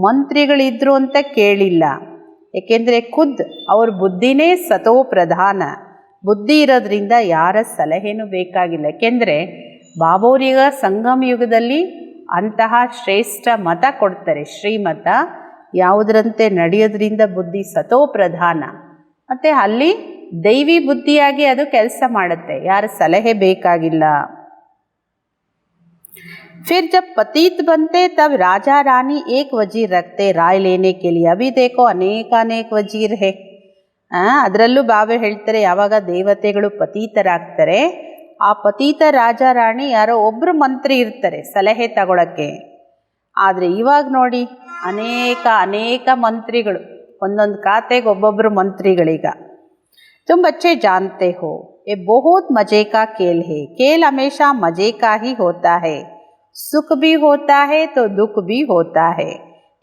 ಮಂತ್ರಿಗಳಿದ್ರು ಅಂತ ಕೇಳಿಲ್ಲ. ಏಕೆಂದರೆ ಖುದ್ ಅವ್ರ ಬುದ್ಧಿನೇ ಸತೋ ಪ್ರಧಾನ, ಬುದ್ಧಿ ಇರೋದ್ರಿಂದ ಯಾರ ಸಲಹೆನೂ ಬೇಕಾಗಿಲ್ಲ. ಏಕೆಂದರೆ ಬಾಬೋರಿಗ ಸಂಗಮ ಯುಗದಲ್ಲಿ ಅಂತಹ ಶ್ರೇಷ್ಠ ಮತ ಕೊಡ್ತಾರೆ, ಶ್ರೀಮತ. ಯಾವುದರಂತೆ ನಡೆಯೋದ್ರಿಂದ ಬುದ್ಧಿ ಸತೋ ಪ್ರಧಾನ, ಮತ್ತು ಅಲ್ಲಿ ದೈವಿ ಬುದ್ಧಿಯಾಗಿ ಅದು ಕೆಲಸ ಮಾಡುತ್ತೆ, ಯಾರ ಸಲಹೆ ಬೇಕಾಗಿಲ್ಲ. फिर जब पतित बनते तब राजा रानी एक वजीर रखते राय लेने के लिए. अभी देखो अनेक वजीर है. ಅದರಲ್ಲೂ ಬಾಬಾ ಹೇಳ್ತಾರೆ, ಯಾವಾಗ ದೇವತೆಗಳು ಪತೀತರಾಗ್ತಾರೆ, ಆ ಪತೀತ ರಾಜ ರಾಣಿ ಯಾರೋ ಒಬ್ಬರು ಮಂತ್ರಿ ಇರ್ತಾರೆ ಸಲಹೆ ತಗೊಳಕ್ಕೆ. ಆದರೆ ಇವಾಗ ನೋಡಿ ಅನೇಕ ಮಂತ್ರಿಗಳು, ಒಂದೊಂದು ಖಾತೆಗೆ ಒಬ್ಬೊಬ್ಬರು ಮಂತ್ರಿಗಳೀಗ. तुम बच्चे जानते हो ये बहुत मज़े का खेल है. खेल हमेशा मज़े का ही होता है. ಸುಖ ಭೀ ಹೋತಾ ಹೇ ತೋ ದುಃಖ ಭೀ ಹೋತಾ ಹೇ.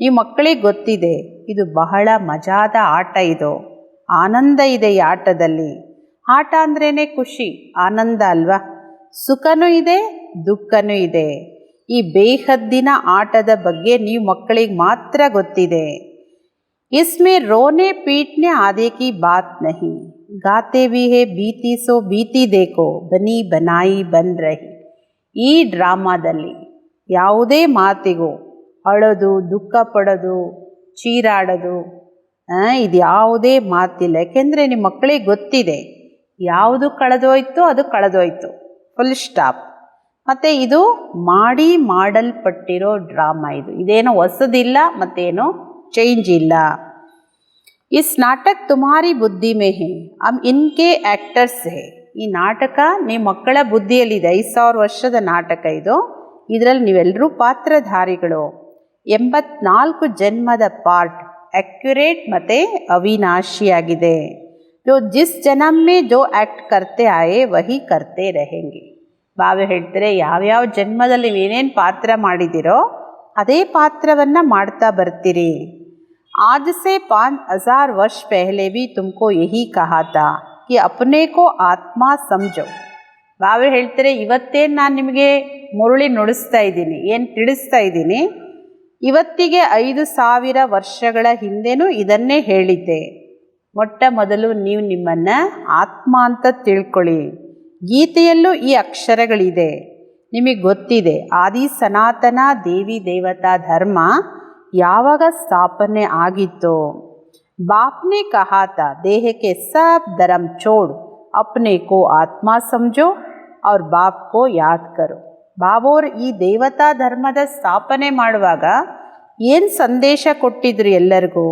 ಈ ಮಕ್ಕಳಿಗೆ ಗೊತ್ತಿದೆ, ಇದು ಬಹಳ ಮಜಾದ ಆಟ, ಇದು ಆನಂದ ಇದೆ ಈ ಆಟದಲ್ಲಿ. ಆಟ ಅಂದ್ರೇ ಖುಷಿ, ಆನಂದ ಅಲ್ವಾ? ಸುಖನೂ ಇದೆ, ದುಃಖನೂ ಇದೆ. ಈ ಬೇಹದ್ದಿನ ಆಟದ ಬಗ್ಗೆ ನೀವು ಮಕ್ಕಳಿಗೆ ಮಾತ್ರ ಗೊತ್ತಿದೆ. ಇಸ್ಮೇ ರೋನೆ ಪೀಟ್ನೆ ಆದೆ ಕಿ ಬಾತ್ ನಹಿ, ಗಾತೆ ಭೀ ಹೇ ಬೀತಿ ಸೋ ಬೀತಿ ದೇಖೋ, ಬನಿ ಬನಾಯಿ ಬನ್ ರಹಿ. ಈ ಡ್ರಾಮಾದಲ್ಲಿ ಯಾವುದೇ ಮಾತಿಗೂ ಅಳೋದು, ದುಃಖ ಪಡೋದು, ಚೀರಾಡೋದು ಇದು ಯಾವುದೇ ಮಾತಿಲ್ಲ. ಯಾಕೆಂದರೆ ನಿಮ್ಮ ಮಕ್ಕಳಿಗೆ ಗೊತ್ತಿದೆ, ಯಾವುದು ಕಳೆದೋಯ್ತು ಅದು ಕಳೆದೋಯ್ತು, ಫುಲ್ ಸ್ಟಾಪ್. ಮತ್ತು ಇದು ಮಾಡಲ್ಪಟ್ಟಿರೋ ಡ್ರಾಮಾ, ಇದೇನೋ ಹೊಸದಿಲ್ಲ, ಮತ್ತೇನೋ ಚೇಂಜ್ ಇಲ್ಲ. ಇಸ್ ನಾಟಕ ತುಮಾರಿ ಬುದ್ಧಿ ಮೇ ಹೇ, ಹಮ್ ಇನ್ಕೆ ಆ್ಯಕ್ಟರ್ಸ್ ಹೇ. ಈ ನಾಟಕ ನಿಮ್ಮ ಮಕ್ಕಳ ಬುದ್ಧಿಯಲ್ಲಿದೆ. 5000 ವರ್ಷದ ನಾಟಕ ಇದು. ಇದರಲ್ಲಿ ನೀವೆಲ್ಲರೂ ಪಾತ್ರಧಾರಿಗಳು. 84 ಜನ್ಮದ ಪಾರ್ಟ್ ಅಕ್ಯುರೇಟ್ ಮತ್ತು ಅವಿನಾಶಿಯಾಗಿದೆ. ಜೋ ಜಿಸ್ ಜನ್ಮ ಮೇ ಜೋ ಆ್ಯಕ್ಟ್ ಕರ್ತೆ ಆಯೆ ವಹಿ ಕರ್ತೆ रहेंगे. ಬಾಬಾ ಹೇಳ್ತಾರೆ, ಯಾವ್ಯಾವ ಜನ್ಮದಲ್ಲಿ ನೀವೇನೇನು ಪಾತ್ರ ಮಾಡಿದಿರೋ ಅದೇ ಪಾತ್ರವನ್ನು ಮಾಡ್ತಾ ಬರ್ತೀರಿ. आज से 5000 वर्ष पहले भी तुमको यही कहा था कि अपने को ಆತ್ಮ ಸಮझो. ಬಾಬಾ ಹೇಳ್ತಾರೆ, ಇವತ್ತೇನು ನಾನು ನಿಮಗೆ ಮುರುಳಿ ನುಡಿಸ್ತಾ ಇದ್ದೀನಿ, ಏನು ತಿಳಿಸ್ತಾ ಇದ್ದೀನಿ, ಇವತ್ತಿಗೆ 5000 ವರ್ಷಗಳ ಹಿಂದೆನೂ ಇದನ್ನೇ ಹೇಳಿದ್ದೆ. ಮೊಟ್ಟ ಮೊದಲು ನೀವು ನಿಮ್ಮನ್ನು ಆತ್ಮ ಅಂತ ತಿಳ್ಕೊಳ್ಳಿ. ಗೀತೆಯಲ್ಲೂ ಈ ಅಕ್ಷರಗಳಿದೆ, ನಿಮಗೆ ಗೊತ್ತಿದೆ. ಆದಿ ಸನಾತನ ದೇವಿ ದೇವತಾ ಧರ್ಮ ಯಾವಾಗ ಸ್ಥಾಪನೆ ಆಗಿತ್ತು? बाप ने कहा था, देह के सब धर्म छोड़ अपने को आत्मा समझो और बाप को याद करो. ಬಾಬೋರ್ ಈ ದೇವತಾ ಧರ್ಮದ ಸ್ಥಾಪನೆ ಮಾಡುವಾಗ ಏನು ಸಂದೇಶ ಕೊಟ್ಟಿದ್ರು ಎಲ್ಲರಿಗೂ?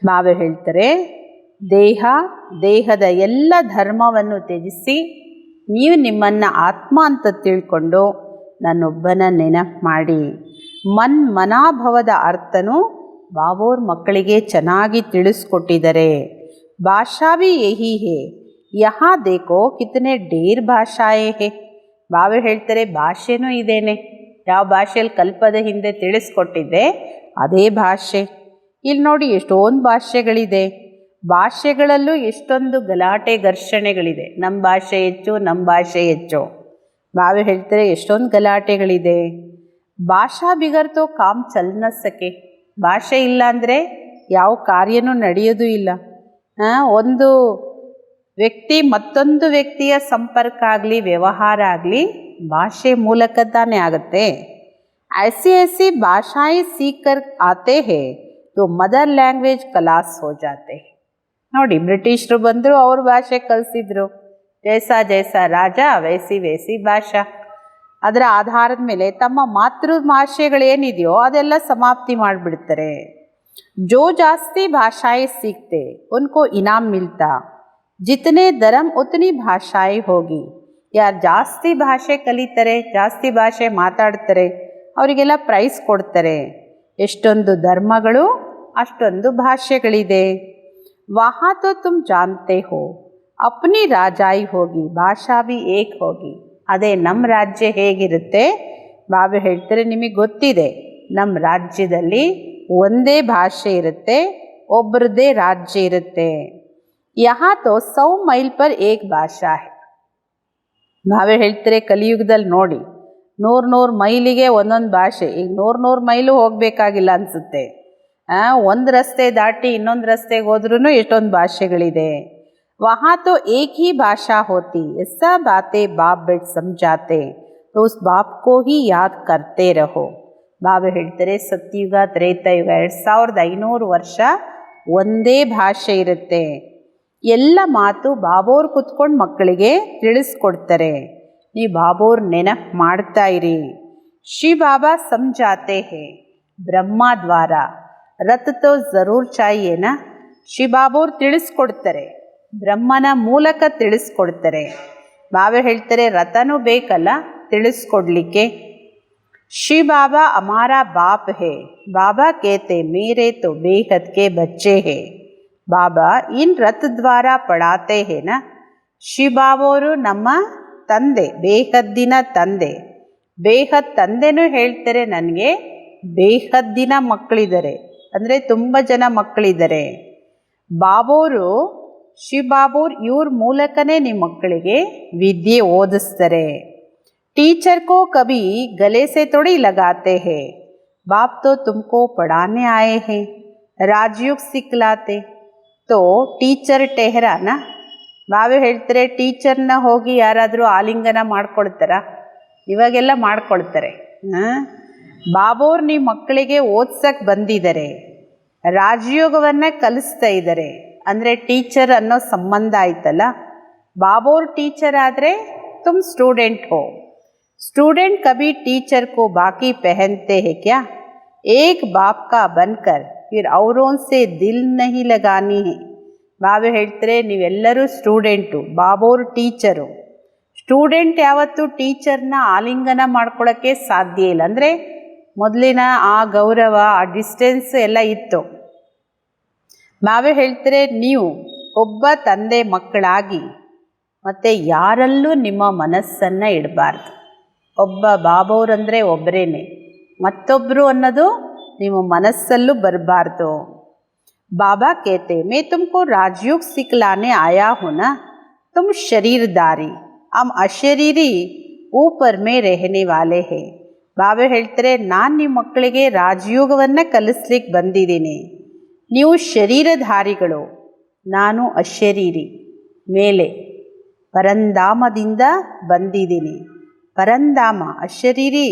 ಬಾಬಾ ಹೇಳ್ತಾರೆ, ದೇಹದ ಎಲ್ಲ ಧರ್ಮವನ್ನು ತ್ಯಜಿಸಿ ನೀವು ನಿಮ್ಮನ್ನು ಆತ್ಮ ಅಂತ ತಿಳ್ಕೊಂಡು ನನ್ನೊಬ್ಬನ ನೆನಪು ಮಾಡಿ. ಮನಾಭವದ ಅರ್ಥನೂ ಬಾಬೋರ್ ಮಕ್ಕಳಿಗೆ ಚೆನ್ನಾಗಿ ತಿಳಿಸ್ಕೊಟ್ಟಿದ್ದಾರೆ. ಭಾಷಾ ಭೀ ಯಹಿ ಹೇ, ಯಹಾ ದೇಖೋ ಕಿತನೆ ಢೇರ್ ಭಾಷಾಯೇ ಹೇ. ಬಾಬಾ ಹೇಳ್ತಾರೆ, ಭಾಷೆನೂ ಇದೇನೆ. ಯಾವ ಭಾಷೆಯಲ್ಲಿ ಕಲ್ಪದ ಹಿಂದೆ ತಿಳಿಸ್ಕೊಟ್ಟಿದ್ದೆ ಅದೇ ಭಾಷೆ. ಇಲ್ಲಿ ನೋಡಿ ಎಷ್ಟೊಂದು ಭಾಷೆಗಳಿದೆ. ಭಾಷೆಗಳಲ್ಲೂ ಎಷ್ಟೊಂದು ಗಲಾಟೆ ಘರ್ಷಣೆಗಳಿದೆ. ನಮ್ಮ ಭಾಷೆ ಹೆಚ್ಚು. ಬಾಬಾ ಹೇಳ್ತಾರೆ, ಎಷ್ಟೊಂದು ಗಲಾಟೆಗಳಿದೆ. ಭಾಷಾ ಬಿಗರ್ತೋ ಕಾಮ್ ಚಲ್ ನ ಸಕೆ. ಭಾಷೆ ಇಲ್ಲ ಅಂದರೆ ಯಾವ ಕಾರ್ಯನೂ ನಡೆಯೋದು ಇಲ್ಲ. ಒಂದು ವ್ಯಕ್ತಿ ಮತ್ತೊಂದು ವ್ಯಕ್ತಿಯ ಸಂಪರ್ಕ ಆಗಲಿ, ವ್ಯವಹಾರ ಆಗಲಿ ಭಾಷೆ ಮೂಲಕ ತಾನೇ ಆಗುತ್ತೆ. ऐसी भाषाएं सीख कर आते हैं तो मदर लैंग्वेज क्लास हो जाते हैं. ನೋಡಿ, ಬ್ರಿಟಿಷರು ಬಂದರು, ಅವ್ರ ಭಾಷೆ ಕಲಿಸಿದ್ರು. ಜೈಸಾ ಜೈಸಾ ರಾಜ ವೈಸಿ ವೈಸಿ ಭಾಷಾ. ಅದರ ಆಧಾರದ ಮೇಲೆ ತಮ್ಮ ಮಾತೃಭಾಷೆಗಳೇನಿದೆಯೋ ಅದೆಲ್ಲ ಸಮಾಪ್ತಿ ಮಾಡಿಬಿಡ್ತಾರೆ. ಜೋ ಜಾಸ್ತಿ ಭಾಷಾಯೇ ಸೀಖ್ತೆ ಉನ್ಕೋ ಇನಾಮ್ ಮಿಲ್ತಾ, ಜಿತನೆ ಧರ್ಮ್ ಉತನಿ ಭಾಷಾಯೇ ಹೋಗಿ. ಯಾರು ಜಾಸ್ತಿ ಭಾಷೆ ಕಲಿತಾರೆ, ಜಾಸ್ತಿ ಭಾಷೆ ಮಾತಾಡ್ತಾರೆ, ಅವರಿಗೆಲ್ಲ ಪ್ರೈಸ್ ಕೊಡ್ತಾರೆ. ಎಷ್ಟೊಂದು ಧರ್ಮಗಳು ಅಷ್ಟೊಂದು ಭಾಷೆಗಳಿದೆ. ವಹಾ ತೋ ತುಮ್ ಜಾನ್ತೆ ಹೋ ಅಪ್ನಿ ರಾಜಾಯಿ ಹೋಗಿ ಭಾಷಾ ಭಿ ಏಕ್ ಹೋಗಿ. ಅದೇ ನಮ್ಮ ರಾಜ್ಯ ಹೇಗಿರುತ್ತೆ, ಬಾಬಾ ಹೇಳ್ತಾರೆ ನಿಮಗೆ ಗೊತ್ತಿದೆ, ನಮ್ಮ ರಾಜ್ಯದಲ್ಲಿ ಒಂದೇ ಭಾಷೆ ಇರುತ್ತೆ, ಒಬ್ಬರದ್ದೇ ರಾಜ್ಯ ಇರುತ್ತೆ. ಯಹಾ ತೋ 100 ಮೈಲ್ ಪರ್ ಏಕ್ ಭಾಷಾ ಹೈ. ಬಾಬಾ ಹೇಳ್ತಾರೆ ಕಲಿಯುಗದಲ್ಲಿ ನೋಡಿ 100 ಮೈಲಿಗೆ ಒಂದೊಂದು ಭಾಷೆ. ಈಗ 100 ಮೈಲು ಹೋಗಬೇಕಾಗಿಲ್ಲ ಅನಿಸುತ್ತೆ. ಒಂದು ರಸ್ತೆ ದಾಟಿ ಇನ್ನೊಂದು ರಸ್ತೆಗೆ ಹೋದ್ರೂ ಎಷ್ಟೊಂದು ಭಾಷೆಗಳಿದೆ. ವಹಾ ತೋ ಏಕ್ ಹಿ ಭಾಷಾ ಹೋತಿ, ಎಸ್ಸಾ ಬಾತೆ ಬಾಪ್ ಬೆಟ್ ಸಮझाते तो उस बाप को ही याद करते रहो. ಬಾಬಾ ಹೇಳ್ತಾರೆ ಸತ್ಯುಗ ತ್ರೇತಾಯುಗ 2500 ವರ್ಷ ಒಂದೇ ಭಾಷೆ ಇರುತ್ತೆ. ಎಲ್ಲ ಮಾತು ಬಾಬೋರು ಕುತ್ಕೊಂಡು ಮಕ್ಕಳಿಗೆ ತಿಳಿಸ್ಕೊಡ್ತಾರೆ. ನೀವು ಬಾಬೋರು ನೆನಪು ಮಾಡ್ತಾ ಇರಿ. ಶ್ರೀ ಬಾಬಾ ಸಮझाते हैं ಬ್ರಹ್ಮ ದ್ವಾರ, ರತ್ ತೋ ಜರೂರ್ ಚಾಹಿಯೇನಾ. ಶ್ರೀ ಬಾಬೋರು ತಿಳಿಸ್ಕೊಡ್ತಾರೆ, ಬ್ರಹ್ಮನ ಮೂಲಕ ತಿಳಿಸ್ಕೊಡ್ತಾರೆ. ಬಾಬಾ ಹೇಳ್ತಾರೆ ರಥನೂ ಬೇಕಲ್ಲ ತಿಳಿಸ್ಕೊಡ್ಲಿಕ್ಕೆ. ಶ್ರೀ ಬಾಬಾ ಹಮಾರಾ ಬಾಪ್ ಹೇ, ಬಾಬಾ ಕೇತೆ ಮೇರೆ ತೋ ಬೇಹದ್ ಕೆ ಬಚ್ಚೆ ಹೇ. ಬಾಬಾ ಇನ್ ರಥ ದ್ವಾರ ಪಡಾತೆ ಹೇನಾ. ಶ್ರೀ ಬಾಬೋರು ನಮ್ಮ ತಂದೆ, ಬೇಹದ್ದಿನ ತಂದೆ. ಬೇಹದ್ ತಂದೆನೂ ಹೇಳ್ತಾರೆ ನನಗೆ ಬೇಹದ್ದಿನ ಮಕ್ಕಳಿದ್ದಾರೆ, ಅಂದರೆ ತುಂಬ ಜನ ಮಕ್ಕಳಿದ್ದಾರೆ. ಬಾಬೋರು ಶ್ರೀ ಬಾಬೋರ್ ಇವ್ರ ಮೂಲಕನೇ ನಿಮ್ಮ ಮಕ್ಕಳಿಗೆ ವಿದ್ಯೆ ಓದಿಸ್ತಾರೆ. टीचर को कभी गले से थोड़ी लगाते हैं, बाप तो तुमको पढ़ाने आए हैं, राजयोग सिखलाते. तो ಟೀಚರ್ ಟೆಹರಾನ. ಬಾಬಾ ಹೇಳ್ತಾರೆ ಟೀಚರ್ನ ಹೋಗಿ ಯಾರಾದರೂ ಆಲಿಂಗನ ಮಾಡ್ಕೊಳ್ತಾರ? ಇವಾಗೆಲ್ಲ ಮಾಡ್ಕೊಳ್ತಾರೆ. ಬಾಬೋರು ನಿಮ್ಮ ಮಕ್ಕಳಿಗೆ ಓದ್ಸಕ್ಕೆ ಬಂದಿದ್ದಾರೆ, ರಾಜಯೋಗವನ್ನು ಕಲಿಸ್ತಾ ಇದ್ದಾರೆ. ಅಂದರೆ ಟೀಚರ್ ಅನ್ನೋ ಸಂಬಂಧ ಆಯ್ತಲ್ಲ. ಬಾಬೋರು ಟೀಚರ್ ಆದರೆ ತುಮ್ ಸ್ಟೂಡೆಂಟ್ ಹೋ. स्टूडेंट कभी टीचर को बाकी पहनते हैं क्या? एक बाप का बनकर फिर औरों से दिल नहीं लगानी है. ಬಾಬಾ ಹೇಳ್ತಾರೆ ನೀವೆಲ್ಲರೂ ಸ್ಟೂಡೆಂಟು, ಬಾಬೋರು ಟೀಚರು. ಸ್ಟೂಡೆಂಟ್ ಯಾವತ್ತೂ ಟೀಚರ್ನ ಆಲಿಂಗನ ಮಾಡ್ಕೊಳ್ಳೋಕ್ಕೆ ಸಾಧ್ಯ ಇಲ್ಲ. ಅಂದರೆ ಮೊದಲಿನ ಆ ಗೌರವ, ಆ ಡಿಸ್ಟೆನ್ಸ್ ಎಲ್ಲ ಇತ್ತು. ಬಾಬಾ ಹೇಳ್ತಾರೆ ನೀವು ಒಬ್ಬ ತಂದೆ ಮಕ್ಕಳಾಗಿ ಮತ್ತು ಯಾರಲ್ಲೂ ನಿಮ್ಮ ಮನಸ್ಸನ್ನು ಇಡಬಾರ್ದು. ಒಬ್ಬ ಬಾಬೋರಂದರೆ ಒಬ್ಬರೇನೆ, ಮತ್ತೊಬ್ಬರು ಅನ್ನೋದು ನಿಮ್ಮ ಮನಸ್ಸಲ್ಲೂ ಬರಬಾರ್ದು. ಬಾಬಾ ಕೇತೆ ಮೇ ತುಮಕೋ ರಾಜಯೋಗ ಸಿಖಲಾನೆ ಆಯಾ ಹೂನಾ, ತುಮ್ ಶರೀರದಾರಿ ಹಮ್ ಅಶರೀರಿ ಊಪರ್ ಮೇ ರೆಹನೆ ವಾಲೆ ಹೇ. ಬಾಬಾ ಹೇಳ್ತಾರೆ ನಾನು ನಿಮ್ಮ ಮಕ್ಕಳಿಗೆ ರಾಜಯೋಗವನ್ನು ಕಲಿಸ್ಲಿಕ್ಕೆ ಬಂದಿದ್ದೀನಿ. ನೀವು ಶರೀರಧಾರಿಗಳು, ನಾನು ಅಶರೀರಿ, ಮೇಲೆ ಪರಂಧಾಮದಿಂದ ಬಂದಿದ್ದೀನಿ. ಪರಂಧಾಮ ಅಶರೀರಿ,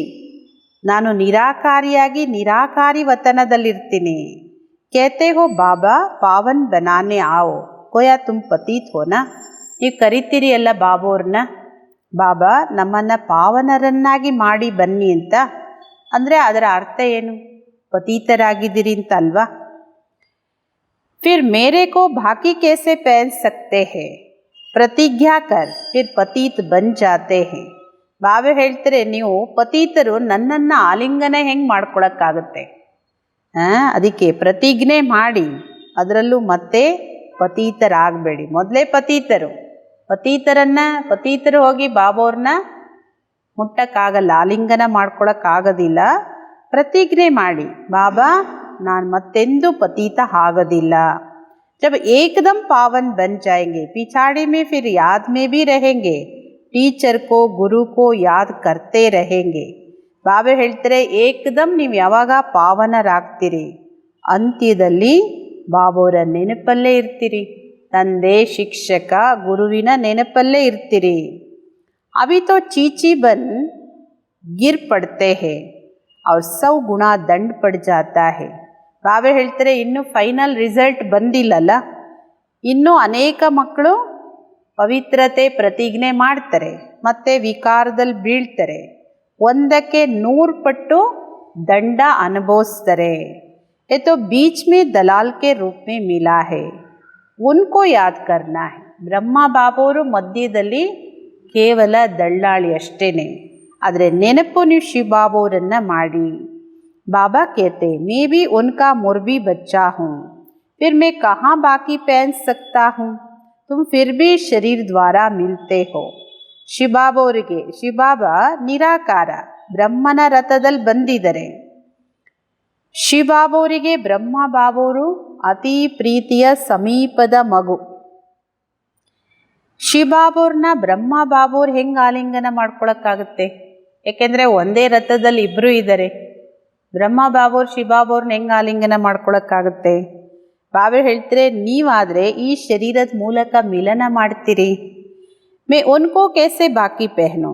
ನಾನು ನಿರಾಕಾರಿಯಾಗಿ ನಿರಾಕಾರಿ ವತನದಲ್ಲಿರ್ತೀನಿ. ಕೇತೆ ಹೋ ಬಾಬಾ ಪಾವನ್ ಬನಾನೆ ಆವೋ, ಕೋಯಾ ತುಮ್ ಪತೀತ್ ಹೋನಾ. ನೀವು ಕರಿತೀರಿ ಅಲ್ಲ ಬಾಬೋರ್ನ, ಬಾಬಾ ನಮ್ಮನ್ನು ಪಾವನರನ್ನಾಗಿ ಮಾಡಿ ಬನ್ನಿ ಅಂತ. ಅಂದರೆ ಅದರ ಅರ್ಥ ಏನು? ಪತೀತರಾಗಿದ್ದೀರಿ ಅಂತ ಅಲ್ವಾ. ಫಿರ್ ಮೇರೆ ಕೋ ಬಾಕಿ ಕೇಸೆ ಪಹನ್ ಸಕ್ತೆ ಹೇ, ಪ್ರತಿಜ್ಞಾ ಕರ್ ಫಿರ್ ಪತೀತ್ ಬನ್ ಜಾತೆ ಹೇ. ಬಾಬಾ ಹೇಳ್ತಾರೆ ನೀವು ಪತೀತರು ನನ್ನನ್ನು ಆಲಿಂಗನ ಹೆಂಗೆ ಮಾಡ್ಕೊಳಕ್ಕಾಗುತ್ತೆ? ಅದಕ್ಕೆ ಪ್ರತಿಜ್ಞೆ ಮಾಡಿ, ಅದರಲ್ಲೂ ಮತ್ತೆ ಪತೀತರಾಗಬೇಡಿ. ಮೊದಲೇ ಪತೀತರು ಹೋಗಿ ಬಾಬೋರ್ನ ಮುಟ್ಟಕ್ಕಾಗಲ್ಲ, ಆಲಿಂಗನ ಮಾಡ್ಕೊಳಕ್ಕಾಗೋದಿಲ್ಲ. ಪ್ರತಿಜ್ಞೆ ಮಾಡಿ, ಬಾಬಾ ನಾನು ಮತ್ತೆಂದೂ ಪತೀತ ಆಗೋದಿಲ್ಲ. जब एकदम पावन बन जाएंगे पिछाड़ी में फिर याद में भी रहेंगे, ಟೀಚರ್ ಕೋ ಗುರು ಕೋ ಯಾದ್ ಕರ್ತೆ रहेंगे. ಬಾಬಾ ಹೇಳ್ತಾರೆ ಏಕದಮ್ ನೀವು ಯಾವಾಗ ಪಾವನರಾಗ್ತೀರಿ, ಅಂತ್ಯದಲ್ಲಿ ಬಾಬೋರ ನೆನಪಲ್ಲೇ ಇರ್ತೀರಿ, ತಂದೆ ಶಿಕ್ಷಕ ಗುರುವಿನ ನೆನಪಲ್ಲೇ ಇರ್ತೀರಿ. ಅಭಿ ತೋ ಚೀಚಿ ಬನ್ ಗಿರ್ ಪಡ್ತೆ ಹೇ ಅವ್ರ 100 ಗುಣ ದಂಡ್ ಪಡ್ ಜಾತಾ ಹೇ. ಬಾಬಾ ಹೇಳ್ತಾರೆ ಇನ್ನೂ ಫೈನಲ್ ರಿಸಲ್ಟ್ ಬಂದಿಲ್ಲಲ್ಲ, ಇನ್ನೂ ಅನೇಕ ಮಕ್ಕಳು ಪವಿತ್ರತೆ ಪ್ರತಿಜ್ಞೆ ಮಾಡ್ತಾರೆ, ಮತ್ತು ವಿಕಾರದಲ್ಲಿ ಬೀಳ್ತಾರೆ, 100ಕ್ಕೆ 100 ಪಟ್ಟು ದಂಡ ಅನುಭವಿಸ್ತಾರೆ. ये तो बीच में दलाल के रूप में मिला है, उनको याद करना है. ಬ್ರಹ್ಮ ಬಾಬೋರು ಮಧ್ಯದಲ್ಲಿ ಕೇವಲ ದಳ್ಳಾಳಿ ಅಷ್ಟೇ, ಆದರೆ ನೆನಪು ನೀವು ಶಿವಬಾಬೋರನ್ನು ಮಾಡಿ. बाबा कहते मैं भी उनका मुर्बी बच्चा हूँ, फिर मैं कहाँ बाकी पहन सकता हूँ, तुम फिर भी शरीर द्वारा मिलते हो. ಶಿವಬಾಬೋರಿಗೆ, ಶಿವಬಾಬಾ ನಿರಾಕಾರ ಬ್ರಹ್ಮನ ರಥದಲ್ಲಿ ಬಂದಿದ್ದಾರೆ. ಶಿವಬಾಬೋರಿಗೆ ಬ್ರಹ್ಮ ಬಾಬೋರು ಅತಿ ಪ್ರೀತಿಯ ಸಮೀಪದ ಮಗು. ಶಿವಬಾಬೋರ್ನ ಬ್ರಹ್ಮ ಬಾಬೋರು ಹೆಂಗೆ ಆಲಿಂಗನ ಮಾಡ್ಕೊಳಕ್ಕಾಗುತ್ತೆ? ಏಕೆಂದರೆ ಒಂದೇ ರಥದಲ್ಲಿ ಇಬ್ಬರು ಇದ್ದಾರೆ. ಬ್ರಹ್ಮ ಬಾಬೋರು ಶಿವಬಾಬೋರ್ನ ಹೆಂಗೆ ಆಲಿಂಗನ ಮಾಡ್ಕೊಳಕ್ಕಾಗುತ್ತೆ? ಬಾಬಾ ಹೇಳ್ತಾರೆ, ನೀವಾದರೆ ಈ ಶರೀರದ ಮೂಲಕ ಮಿಲನ ಮಾಡ್ತೀರಿ. ಮೇ ಉನ್ಕೋ कैसे बाकी पहनो.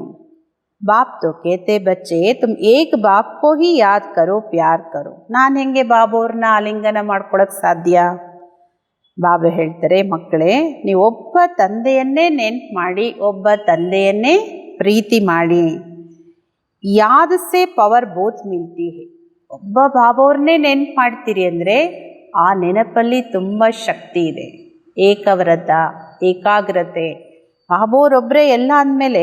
बाप तो कहते बच्चे तुम एक बाप को ही याद करो, प्यार करो. ನಾನು ಹೆಂಗೆ ಬಾಬೋರ್ನ ಆಲಿಂಗನ ಮಾಡ್ಕೊಳಕ್ಕೆ ಸಾಧ್ಯ? ಬಾಬಾ ಹೇಳ್ತಾರೆ, ಮಕ್ಕಳೇ ನೀವು ಒಬ್ಬ ತಂದೆಯನ್ನೇ ನೆನ್ಪು ಮಾಡಿ, ಒಬ್ಬ ತಂದೆಯನ್ನೇ ಪ್ರೀತಿ ಮಾಡಿ. ಯಾದ ಸೆ ಪವರ್ ಬೋತ್ ಮಿಲ್ತಿ ಹೇ. ಒಬ್ಬ ಬಾಬೋರ್ನೇ ನೆನ್ಪು ಮಾಡ್ತೀರಿ ಅಂದರೆ ಆ ನೆನಪಲ್ಲಿ ತುಂಬ ಶಕ್ತಿ ಇದೆ. ಏಕವ್ರತ, ಏಕಾಗ್ರತೆ. ಬಾಬೋರೊಬ್ಬರೇ ಎಲ್ಲ ಅಂದಮೇಲೆ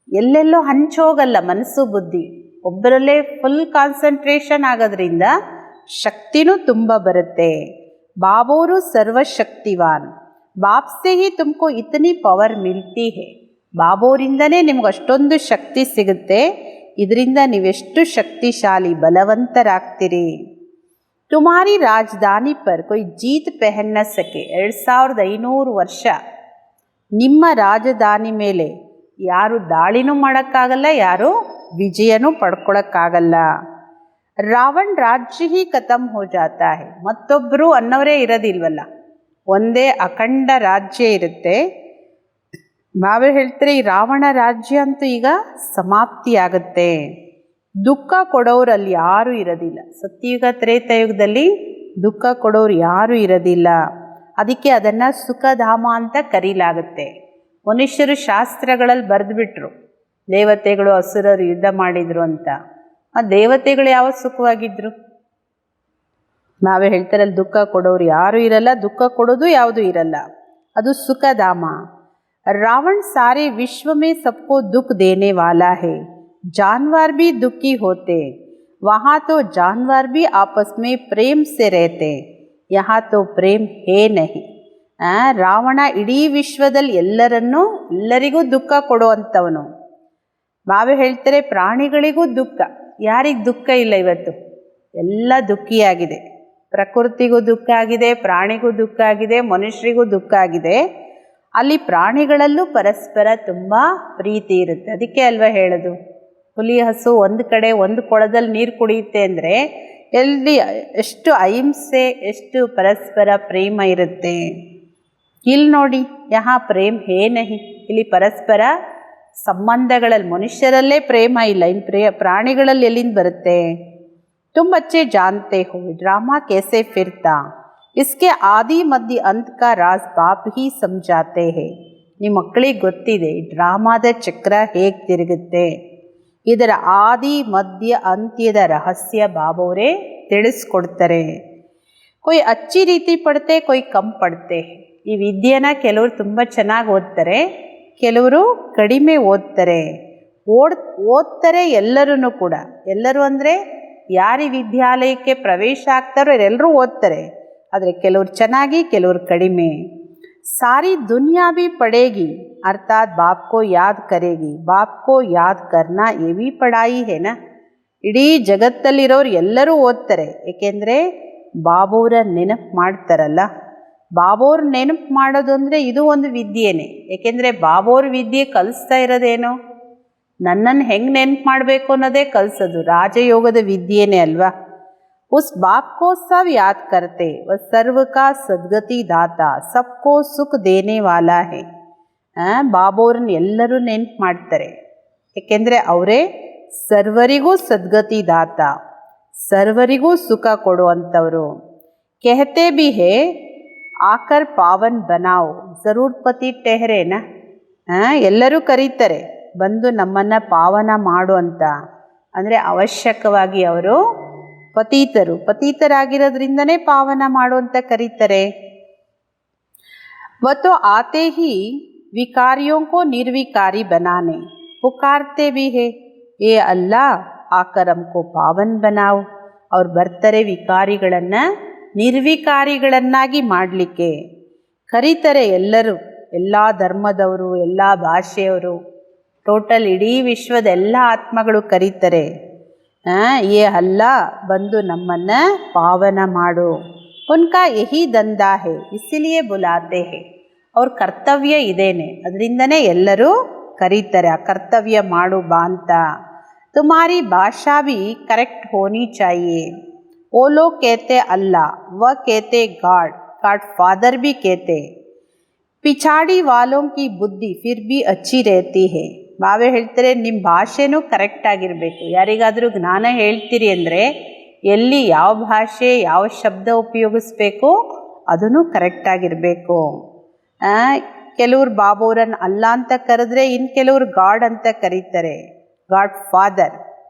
ಎಲ್ಲೆಲ್ಲೋ ಹಂಚೋಗಲ್ಲ ಮನಸ್ಸು ಬುದ್ಧಿ. ಒಬ್ಬರಲ್ಲೇ ಫುಲ್ ಕಾನ್ಸಂಟ್ರೇಷನ್ ಆಗೋದ್ರಿಂದ ಶಕ್ತಿನೂ ತುಂಬ ಬರುತ್ತೆ. ಬಾಬೋರು ಸರ್ವಶಕ್ತಿವಾನ್. ಬಾಪ್ ಸೆ ಹಿ ತುಮಕೋ ಇತನಿ ಪವರ್ ಮಿಲ್ತಿ ಹೇ. ಬಾಬೋರಿಂದನೇ ನಿಮ್ಗೆ ಅಷ್ಟೊಂದು ಶಕ್ತಿ ಸಿಗುತ್ತೆ. ಇದರಿಂದ ನೀವೆಷ್ಟು ಶಕ್ತಿಶಾಲಿ, ಬಲವಂತರಾಗ್ತೀರಿ. ತುಮಾರಿ ರಾಜಧಾನಿ ಪರ್ ಕೊಯ್ ಜೀತ್ ಪೆಹನ್ ನ ಸಕೆ. 2500 ವರ್ಷ ನಿಮ್ಮ ರಾಜಧಾನಿ ಮೇಲೆ ಯಾರು ದಾಳಿನೂ ಮಾಡೋಕ್ಕಾಗಲ್ಲ, ಯಾರು ವಿಜಯನೂ ಪಡ್ಕೊಳಕ್ಕಾಗಲ್ಲ. ರಾವಣ್ ರಾಜ್ಯ ಹಿ ಖತಮ್ ಹೋ ಜಾತಾ ಹೈ. ಮತ್ತೊಬ್ಬರು ಅನ್ನೋರೇ ಇರೋದಿಲ್ವಲ್ಲ, ಒಂದೇ ಅಖಂಡ ರಾಜ್ಯ ಇರುತ್ತೆ. ಬಾಬಾ ಹೇಳ್ತಾರೆ, ಈ ರಾವಣ ರಾಜ್ಯ ಅಂತೂ ಈಗ ಸಮಾಪ್ತಿಯಾಗುತ್ತೆ. ದುಃಖ ಕೊಡೋರಲ್ಲಿ ಯಾರೂ ಇರೋದಿಲ್ಲ. ಸತ್ಯಯುಗ ತ್ರೇತಾಯುಗದಲ್ಲಿ ದುಃಖ ಕೊಡೋರು ಯಾರೂ ಇರೋದಿಲ್ಲ. ಅದಕ್ಕೆ ಅದನ್ನು ಸುಖಧಾಮ ಅಂತ ಕರೀಲಾಗುತ್ತೆ. ಮನುಷ್ಯರು ಶಾಸ್ತ್ರಗಳಲ್ಲಿ ಬರೆದುಬಿಟ್ರು, ದೇವತೆಗಳು ಅಸುರರು ಯುದ್ಧ ಮಾಡಿದರು ಅಂತ. ಆ ದೇವತೆಗಳು ಯಾವ ಸುಖವಾಗಿದ್ದರು? ನಾವೇ ಹೇಳ್ತಾರಲ್ಲಿ ದುಃಖ ಕೊಡೋರು ಯಾರೂ ಇರಲ್ಲ, ದುಃಖ ಕೊಡೋದು ಯಾವುದೂ ಇರಲ್ಲ. ಅದು ಸುಖಧಾಮ. ರಾವಣ ಸಾರೆ ವಿಶ್ವ ಮೇ ಸಬ್ಕೋ ದುಃಖ ದೇನೆ ವಾಲಾ ಹೇ. ಜಾನ್ವಾರ್ ಭಿ ದುಃಖಿ ಹೋತೆ, ವಹಾ ತೋ ಜಾನ್ವಾರ್ ಭಿ ಆಪಸ್ ಮೇ ಪ್ರೇಮ್ ಸೆ ರೇತೆ, ಯಹಾ ತೋ ಪ್ರೇಮ್ ಹೇ ನಹಿ. ರಾವಣ ಇಡೀ ವಿಶ್ವದಲ್ಲಿ ಎಲ್ಲರಿಗೂ ದುಃಖ ಕೊಡುವಂಥವನು. ಬಾಬಾ ಹೇಳ್ತಾರೆ, ಪ್ರಾಣಿಗಳಿಗೂ ದುಃಖ. ಯಾರಿಗೆ ದುಃಖ ಇಲ್ಲ ಇವತ್ತು? ಎಲ್ಲ ದುಃಖಿಯಾಗಿದೆ. ಪ್ರಕೃತಿಗೂ ದುಃಖ ಆಗಿದೆ, ಪ್ರಾಣಿಗೂ ದುಃಖ ಆಗಿದೆ, ಮನುಷ್ಯರಿಗೂ ದುಃಖ ಆಗಿದೆ. ಅಲ್ಲಿ ಪ್ರಾಣಿಗಳಲ್ಲೂ ಪರಸ್ಪರ ತುಂಬ ಪ್ರೀತಿ ಇರುತ್ತೆ. ಅದಕ್ಕೆ ಅಲ್ವಾ ಹೇಳೋದು, ಹುಲಿ ಹಸು ಒಂದು ಕಡೆ ಒಂದು ಕೊಳದಲ್ಲಿ ನೀರು ಕುಡಿಯುತ್ತೆ ಅಂದರೆ ಎಲ್ಲಿ ಎಷ್ಟು ಅಹಿಂಸೆ, ಎಷ್ಟು ಪರಸ್ಪರ ಪ್ರೇಮ ಇರುತ್ತೆ. ಇಲ್ಲಿ ನೋಡಿ, ಯಹಾ ಪ್ರೇಮ್ ಹೇ ನಹಿ. ಇಲ್ಲಿ ಪರಸ್ಪರ ಸಂಬಂಧಗಳಲ್ಲಿ ಮನುಷ್ಯರಲ್ಲೇ ಪ್ರೇಮ ಇಲ್ಲ, ಇನ್ನು ಪ್ರಾಣಿಗಳಲ್ಲಿ ಎಲ್ಲಿಂದ ಬರುತ್ತೆ? तुम बच्चे जानते हो ड्रामा कैसे फिरता, इसके आदि मध्य अंत का राज बाप ही समझाते हैं. ನಿಮ್ಮ ಮಕ್ಕಳಿಗೆ ಗೊತ್ತಿದೆ ಡ್ರಾಮಾದ ಚಕ್ರ ಹೇಗೆ ತಿರುಗುತ್ತೆ, ಇದರ ಆದಿ ಮಧ್ಯ ಅಂತ್ಯದ ರಹಸ್ಯ ಬಾಬೋರೇ ತಿಳಿಸ್ಕೊಡ್ತಾರೆ. ಕೊಯ್ ಅಚ್ಚಿ ರೀತಿ ಪಡ್ತೆ, ಕೊಯ್ ಕಮ್ ಪಡ್ತೆ. ಈ ವಿದ್ಯೆನ ಕೆಲವರು ತುಂಬ ಚೆನ್ನಾಗಿ ಓದ್ತಾರೆ, ಕೆಲವರು ಕಡಿಮೆ ಓದ್ತಾರೆ. ಓದ್ತಾರೆ ಎಲ್ಲರೂ ಕೂಡ. ಎಲ್ಲರೂ ಅಂದರೆ ಯಾರು ವಿದ್ಯಾಲಯಕ್ಕೆ ಪ್ರವೇಶ ಆಗ್ತಾರೋ ಎಲ್ಲರೂ ಓದ್ತಾರೆ. ಆದರೆ ಕೆಲವರು ಚೆನ್ನಾಗಿ, ಕೆಲವರು ಕಡಿಮೆ. सारी दुनिया भी पढ़ेगी अर्थात बाप को याद करेगी. बाप को याद करना ये भी पढ़ाई है ना. ಇಡೀ ಜಗತ್ತಲ್ಲಿರೋರು ಎಲ್ಲರೂ ಓದ್ತಾರೆ, ಏಕೆಂದರೆ ಬಾಬೋರ ನೆನಪು ಮಾಡ್ತಾರಲ್ಲ. ಬಾಬೋರ ನೆನಪು ಮಾಡೋದು ಅಂದರೆ ಇದು ಒಂದು ವಿದ್ಯೆನೇ. ಏಕೆಂದರೆ ಬಾಬೋರ ವಿದ್ಯೆ ಕಲಿಸ್ತಾ ಇರೋದೇನೋ ನನ್ನನ್ನು ಹೆಂಗೆ ನೆನಪು ಮಾಡಬೇಕು ಅನ್ನೋದೇ ಕಲಿಸೋದು. ರಾಜಯೋಗದ ವಿದ್ಯೆನೇ ಅಲ್ವಾ. उस बाप को सब याद करते, वह सर्व का सद्गति दाता, सबको सुख देने वाला है. ಬಾಬೋರನ್ನ ಎಲ್ಲರೂ ನೆನಪು ಮಾಡ್ತಾರೆ, ಏಕೆಂದರೆ ಅವರೇ ಸರ್ವರಿಗೂ ಸದ್ಗತಿ ದಾತ, ಸರ್ವರಿಗೂ ಸುಖ ಕೊಡುವಂಥವರು. कहते भी है ಆಕರ್ ಪಾವನ್ ಬನಾವ್ ಜರೂರ್ ಪತಿ ಟೆಹರೇನ. ಎಲ್ಲರೂ ಕರೀತಾರೆ ಬಂದು ನಮ್ಮನ್ನು ಪಾವನ ಮಾಡು ಅಂತ. ಅಂದರೆ ಅವಶ್ಯಕವಾಗಿ ಅವರು ಪತೀತರಾಗಿರೋದ್ರಿಂದನೇ ಪಾವನ ಮಾಡು ಅಂತ ಕರೀತಾರೆ. वो तो आते ही विकारियों को निर्विकारी बनाने पुकारते भी है, ये अल्लाह आकर हमको पावन बनाओ. ಅವ್ರು ಬರ್ತಾರೆ ವಿಕಾರಿಗಳನ್ನು ನಿರ್ವಿಕಾರಿಗಳನ್ನಾಗಿ ಮಾಡಲಿಕ್ಕೆ. ಕರೀತಾರೆ ಎಲ್ಲರೂ, ಎಲ್ಲ ಧರ್ಮದವರು, ಎಲ್ಲ ಭಾಷೆಯವರು, ಟೋಟಲ್ ಇಡೀ ವಿಶ್ವದ ಎಲ್ಲ ಆತ್ಮಗಳು ಕರೀತಾರೆ. ಏ ಅಲ್ಲಾ ಬಂದು ನಮ್ಮನ್ನು ಪಾವನ ಮಾಡು. ಉನ್ಕಾ ಯಹಿ ದಂಧಾ ಹೇ ಇಸಿಲಿಯೇ ಬುಲಾತೆ ಹೇ. ಅವ್ರ ಕರ್ತವ್ಯ ಇದೇನೆ, ಅದರಿಂದನೇ ಎಲ್ಲರೂ ಕರೀತಾರೆ, ಆ ಕರ್ತವ್ಯ ಮಾಡು ಬಾ ಅಂತ. ತುಮಾರಿ ಭಾಷಾ ಭಿ ಕರೆಕ್ಟ್ ಹೋನಿ ಚಾಹಿಯೆ. ಓ ಲೋಗ್ ಕೇತೆ ಅಲ್ಲಾ, ವ ಕೇತೆ ಗಾಡ್, ಗಾಡ್ ಫಾದರ್ ಭಿ ಕೇತೆ. ಪಿಛಾಡಿ ವಾಲೋಂ ಕಿ ಬುದ್ಧಿ ಫಿರ್ ಭಿ ಅಚ್ಚಿ ರೆಹತಿ ಹೇ. ಬಾವೆ ಹೇಳ್ತಾರೆ ನಿಮ್ಮ ಭಾಷೆನೂ ಕರೆಕ್ಟ್ ಆಗಿರಬೇಕು. ಯಾರಿಗಾದರೂ ಜ್ಞಾನ ಹೇಳ್ತೀರಿ ಅಂದರೆ ಎಲ್ಲಿ ಯಾವ ಭಾಷೆ ಯಾವ ಶಬ್ದ ಉಪಯೋಗಿಸ್ಬೇಕು ಅದೂ ಕರೆಕ್ಟಾಗಿರಬೇಕು. ಕೆಲವ್ರು ಬಾಬೋರನ್ನು ಅಲ್ಲ ಅಂತ ಕರೆದ್ರೆ ಇನ್ನು ಕೆಲವ್ರು ಗಾಡ್ ಅಂತ ಕರೀತಾರೆ, ಗಾಡ್ ಫಾದರ್.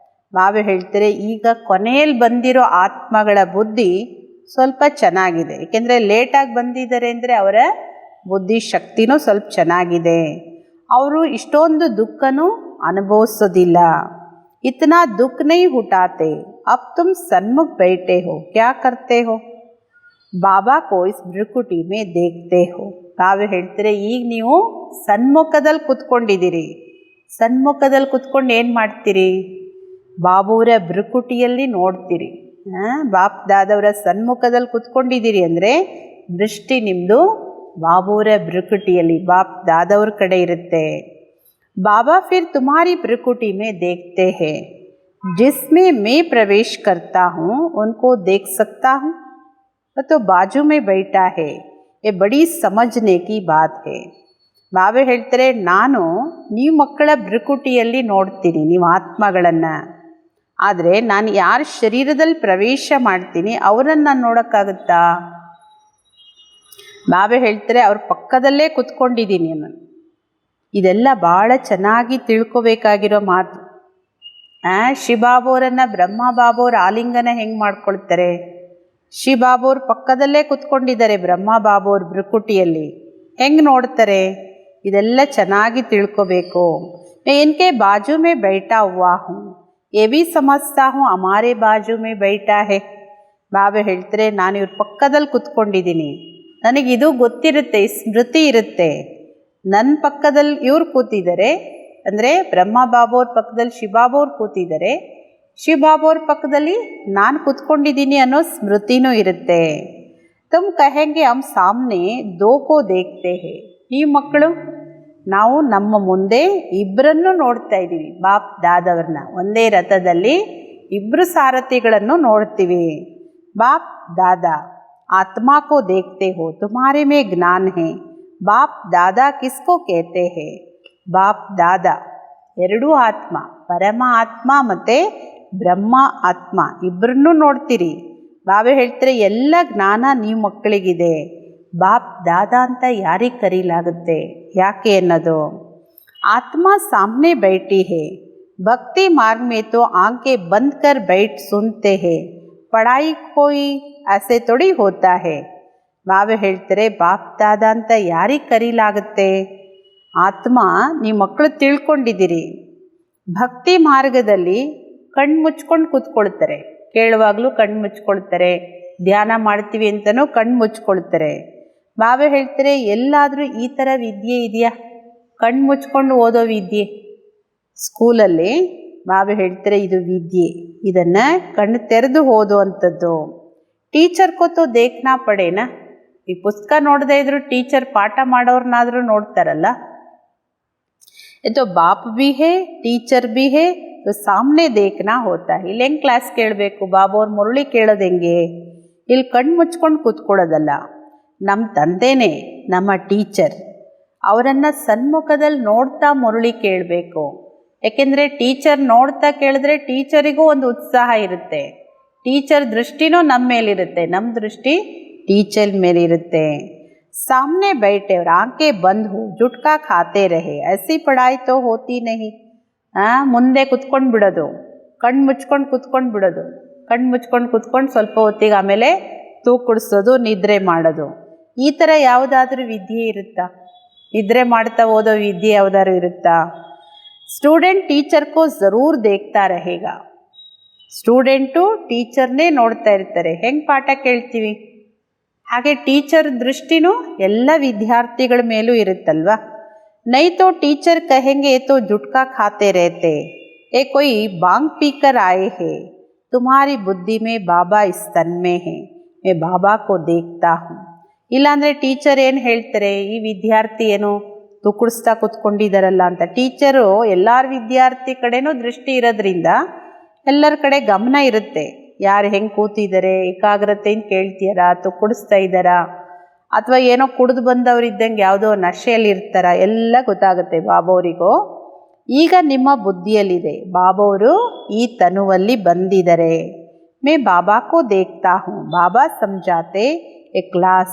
ಬಾವೆ ಹೇಳ್ತಾರೆ ಈಗ ಕೊನೆಯಲ್ಲಿ ಬಂದಿರೋ ಆತ್ಮಗಳ ಬುದ್ಧಿ ಸ್ವಲ್ಪ ಚೆನ್ನಾಗಿದೆ, ಏಕೆಂದರೆ ಲೇಟಾಗಿ ಬಂದಿದ್ದಾರೆ ಅಂದರೆ ಅವರ ಬುದ್ಧಿ ಶಕ್ತಿನೂ ಸ್ವಲ್ಪ ಚೆನ್ನಾಗಿದೆ. ಅವರು ಇಷ್ಟೊಂದು ದುಃಖನೂ ಅನುಭವಿಸೋದಿಲ್ಲ. इतना दुख नहीं उठाते. अब तुम सन्मुख बैठे हो, क्या करते हो? ಬಾಬಾ ಕೋ ಇಸ್ ಭೃಕುಟಿ ಮೇ ದೇಖ್ತೆ ಹೋ. ತಾವೇ ಹೇಳ್ತಾರೆ ಈಗ ನೀವು ಸನ್ಮುಖದಲ್ಲಿ ಕುತ್ಕೊಂಡಿದ್ದೀರಿ. ಸನ್ಮುಖದಲ್ಲಿ ಕುತ್ಕೊಂಡು ಏನು ಮಾಡ್ತೀರಿ? ಬಾಬುವರ ಭೃಕುಟಿಯಲ್ಲಿ ನೋಡ್ತೀರಿ. ಬಾಪ್ ದಾದವರ ಸನ್ಮುಖದಲ್ಲಿ ಕುತ್ಕೊಂಡಿದ್ದೀರಿ ಅಂದರೆ ದೃಷ್ಟಿ ನಿಮ್ಮದು ಬಾಬುವರ ಭೃಕುಟಿಯಲ್ಲಿ, ಬಾಪ್ ದಾದವ್ರ ಕಡೆ ಇರುತ್ತೆ. बाबा फिर तुम्हारी भ्रुकुटी में देखते हैं, जिसमें मैं प्रवेश करता हूँ उनको देख सकता हूँ. तो बाजू में बैठा है, ये बड़ी समझने की बात है. ಬಾಬೆ ಹೇಳ್ತಾರೆ ನಾನು ನೀವು ಮಕ್ಕಳ ಭ್ರುಕುಟಿಯಲ್ಲಿ ನೋಡ್ತೀನಿ ನೀವು ಆತ್ಮಗಳನ್ನು, ಆದರೆ ನಾನು ಯಾರ ಶರೀರದಲ್ಲಿ ಪ್ರವೇಶ ಮಾಡ್ತೀನಿ ಅವರನ್ನು ನಾನು ನೋಡೋಕ್ಕಾಗುತ್ತಾ? ಬಾಬೆ ಹೇಳ್ತಾರೆ ಅವ್ರ ಪಕ್ಕದಲ್ಲೇ ಕುತ್ಕೊಂಡಿದ್ದೀನಿ ನಾನು. ಇದೆಲ್ಲ ಭಾಳ ಚೆನ್ನಾಗಿ ತಿಳ್ಕೊಬೇಕಾಗಿರೋ ಮಾತು. ಶಿವಬಾಬೋರನ್ನು ಬ್ರಹ್ಮ ಬಾಬೋರು ಆಲಿಂಗನ ಹೆಂಗೆ ಮಾಡ್ಕೊಳ್ತಾರೆ? ಶಿವಬಾಬೋರು ಪಕ್ಕದಲ್ಲೇ ಕುತ್ಕೊಂಡಿದ್ದಾರೆ ಬ್ರಹ್ಮ ಬಾಬೋರ್ ಭ್ರುಕುಟಿಯಲ್ಲಿ, ಹೆಂಗೆ ನೋಡ್ತಾರೆ? ಇದೆಲ್ಲ ಚೆನ್ನಾಗಿ ತಿಳ್ಕೊಬೇಕು. मैं इनके बाजू में बैठा हुआ हूँ, ये भी समझता हूँ हमारे बाजू में बैठा है. ಬಾಬೆ ಹೇಳ್ತಾರೆ ನಾನು ಇವ್ರ ಪಕ್ಕದಲ್ಲಿ ಕುತ್ಕೊಂಡಿದ್ದೀನಿ, ನನಗಿದು ಗೊತ್ತಿರುತ್ತೆ, ಸ್ಮೃತಿ ಇರುತ್ತೆ. ನನ್ನ ಪಕ್ಕದಲ್ಲಿ ಇವ್ರು ಕೂತಿದ್ದಾರೆ ಅಂದರೆ ಬ್ರಹ್ಮ ಬಾಬೋರ್ ಪಕ್ಕದಲ್ಲಿ ಶಿವಬಾಬೋರ್ ಕೂತಿದ್ದಾರೆ, ಶಿವಬಾಬೋರ್ ಪಕ್ಕದಲ್ಲಿ ನಾನು ಕೂತ್ಕೊಂಡಿದ್ದೀನಿ ಅನ್ನೋ ಸ್ಮೃತಿನೂ ಇರುತ್ತೆ. ತುಮ್ ಕಹೆಂಗೆ ಹಮ್ ಸಾಮ್ನೆ ದೋ ಕೋ ದೇಖ್ತೆ ಹೇ. ನೀವು ಮಕ್ಕಳು ನಾವು ನಮ್ಮ ಮುಂದೆ ಇಬ್ಬರನ್ನು ನೋಡ್ತಾ ಇದ್ದೀವಿ, ಬಾಪ್ ದಾದವ್ರನ್ನ. ಒಂದೇ ರಥದಲ್ಲಿ ಇಬ್ಬರು ಸಾರಥಿಗಳನ್ನು ನೋಡ್ತೀವಿ. ಬಾಪ್ ದಾದಾ ಆತ್ಮಾ ಕೋ ದೇಖ್ತೆ ಹೋ, ತುಮಾರೆ ಮೇ ಜ್ಞಾನ ಹೇ. ಬಾಪ್ ದಾದಾ ಕಿಸ್ಕೋ ಕೇತೆ ಹೇ? ಬಾಪ್ ದಾದಾ ಎರಡೂ ಆತ್ಮ, ಪರಮ ಆತ್ಮ ಮತ್ತು ಬ್ರಹ್ಮ ಆತ್ಮ ಇಬ್ಬರನ್ನೂ ನೋಡ್ತೀರಿ. ಬಾಬೆ ಹೇಳ್ತಾರೆ ಎಲ್ಲ ಜ್ಞಾನ ನೀವು ಮಕ್ಕಳಿಗಿದೆ, ಬಾಪ್ ದಾದಾ ಅಂತ ಯಾರಿಗೆ ಕರೀಲಾಗುತ್ತೆ? ಯಾಕೆ ಅನ್ನೋದು. ಆತ್ಮ ಸಾಮ್ನೆ बैठी है, भक्ति मार्ग में तो आंखें बंद कर बैठ सुनते हैं, पढ़ाई कोई ऐसे थोड़ी होता है. ಬಾಬೆ ಹೇಳ್ತಾರೆ ಬಾಪ್ ದಾದಾ ಅಂತ ಯಾರಿಗೆ ಕರೀಲಾಗುತ್ತೆ? ಆತ್ಮ ನೀವು ಮಕ್ಕಳು ತಿಳ್ಕೊಂಡಿದ್ದೀರಿ. ಭಕ್ತಿ ಮಾರ್ಗದಲ್ಲಿ ಕಣ್ಣು ಮುಚ್ಕೊಂಡು ಕೂತ್ಕೊಳ್ತಾರೆ, ಕೇಳುವಾಗಲೂ ಕಣ್ಣು ಮುಚ್ಕೊಳ್ತಾರೆ, ಧ್ಯಾನ ಮಾಡ್ತೀವಿ ಅಂತಲೂ ಕಣ್ಣು ಮುಚ್ಕೊಳ್ತಾರೆ. ಬಾಬೆ ಹೇಳ್ತಾರೆ ಎಲ್ಲಾದರೂ ಈ ಥರ ವಿದ್ಯೆ ಇದೆಯಾ? ಕಣ್ಣು ಮುಚ್ಕೊಂಡು ಓದೋ ವಿದ್ಯೆ. ಸ್ಕೂಲಲ್ಲಿ ಬಾಬೆ ಹೇಳ್ತಾರೆ ಇದು ವಿದ್ಯೆ, ಇದನ್ನು ಕಣ್ಣು ತೆರೆದು ಓದುವಂಥದ್ದು. ಟೀಚರ್ ಕೊತ್ತು ದೇಖ್ನಾ ಪಡೇನಾ. ಈ ಪುಸ್ತಕ ನೋಡದೇ ಇದ್ರು ಟೀಚರ್ ಪಾಠ ಮಾಡೋರ್ನಾದರೂ ನೋಡ್ತಾರಲ್ಲ. ಇದು ಬಾಪ್ ಭಿ ಹೇ ಟೀಚರ್ ಭಿ ಹೇ, ಸಾಮ್ನೆ ದೇಖ್ನಾ ಹೋತಾ. ಇಲ್ಲಿ ಹೆಂಗೆ ಕ್ಲಾಸ್ ಕೇಳಬೇಕು? ಬಾಬೋರ್ ಮುರಳಿ ಕೇಳೋದು ಹೆಂಗೆ? ಇಲ್ಲಿ ಕಣ್ಣು ಮುಚ್ಕೊಂಡು ಕೂತ್ಕೊಳ್ಳೋದಲ್ಲ. ನಮ್ಮ ತಂದೆನೇ ನಮ್ಮ ಟೀಚರ್, ಅವರನ್ನು ಸನ್ಮುಖದಲ್ಲಿ ನೋಡ್ತಾ ಮುರಳಿ ಕೇಳಬೇಕು. ಯಾಕೆಂದರೆ ಟೀಚರ್ ನೋಡ್ತಾ ಕೇಳಿದ್ರೆ ಟೀಚರಿಗೂ ಒಂದು ಉತ್ಸಾಹ ಇರುತ್ತೆ, ಟೀಚರ್ ದೃಷ್ಟಿನೂ ನಮ್ಮ ಮೇಲಿರುತ್ತೆ, ನಮ್ಮ ದೃಷ್ಟಿ ಟೀಚರ್ ಮೇಲಿರುತ್ತೆ. सामने बैठे और आंखें बंद हो जुटका खाते रहे ऐसी पढ़ाई तो होती नहीं. ಮುಂದೆ ಕುತ್ಕೊಂಡು ಬಿಡೋದು, ಕಣ್ಣು ಮುಚ್ಕೊಂಡು ಕುತ್ಕೊಂಡು ಬಿಡೋದು, ಕಣ್ಣು ಮುಚ್ಕೊಂಡು ಕುತ್ಕೊಂಡು ಸ್ವಲ್ಪ ಹೊತ್ತಿಗೆ ಆಮೇಲೆ ತೂಕುಡಿಸೋದು, ನಿದ್ರೆ ಮಾಡೋದು. ಈ ಥರ ಯಾವುದಾದ್ರೂ ವಿದ್ಯೆ ಇರುತ್ತಾ? ನಿದ್ರೆ ಮಾಡ್ತಾ ಓದೋ ವಿದ್ಯೆ ಯಾವುದಾದ್ರು ಇರುತ್ತಾ? ಸ್ಟೂಡೆಂಟ್ ಟೀಚರ್ ಕೋ ಜರೂರ್ ದೇಖ್ತಾ रहेगा. ಸ್ಟೂಡೆಂಟು ಟೀಚರ್ನೇ ನೋಡ್ತಾ ಇರ್ತಾರೆ. ಹೆಂಗೆ ಪಾಠ ಕೇಳ್ತೀವಿ ಹಾಗೆ ಟೀಚರ್ ದೃಷ್ಟಿನೂ ಎಲ್ಲ ವಿದ್ಯಾರ್ಥಿಗಳ ಮೇಲೂ ಇರುತ್ತಲ್ವ. नहीं तो टीचर कहेंगे तो जुटका खाते रहते. कोई बांग पीकर आए हैं, तुम्हारी बुद्धि में बाबा इस तन में है, मैं बाबा को देखता हूँ. ಇಲ್ಲಾಂದರೆ ಟೀಚರ್ ಏನು ಹೇಳ್ತಾರೆ, ಈ ವಿದ್ಯಾರ್ಥಿ ಏನು ತುಕುಡಿಸ್ತಾ ಕೂತ್ಕೊಂಡಿದ್ದಾರಲ್ಲ ಅಂತ. ಟೀಚರು ಎಲ್ಲರ ವಿದ್ಯಾರ್ಥಿ ಕಡೆನೂ ದೃಷ್ಟಿ ಇರೋದ್ರಿಂದ ಎಲ್ಲರ ಕಡೆ ಗಮನ ಇರುತ್ತೆ. ಯಾರು ಹೆಂಗೆ ಕೂತಿದ್ದಾರೆ, ಏಕಾಗ್ರತೆಯಿಂದ ಕೇಳ್ತೀಯಾರಾ, ತುಕುಡಿಸ್ತಾ ಇದ್ದಾರಾ, ಅಥವಾ ಏನೋ ಕುಡಿದು ಬಂದವ್ರು ಇದ್ದಂಗೆ ಯಾವುದೋ ನಶೆಯಲ್ಲಿ ಇರ್ತಾರ, ಎಲ್ಲ ಗೊತ್ತಾಗುತ್ತೆ ಬಾಬಾವರಿಗೂ. ಈಗ ನಿಮ್ಮ ಬುದ್ಧಿಯಲ್ಲಿದೆ, ಬಾಬಾವರು ಈ ತನುವಲ್ಲಿ ಬಂದಿದ್ದಾರೆ. ಮೇ ಬಾಬಾ ಕೋ ದೇಖ್ತಾ ಹೂँ, ಬಾಬಾ ಸಮझाते ए क्लास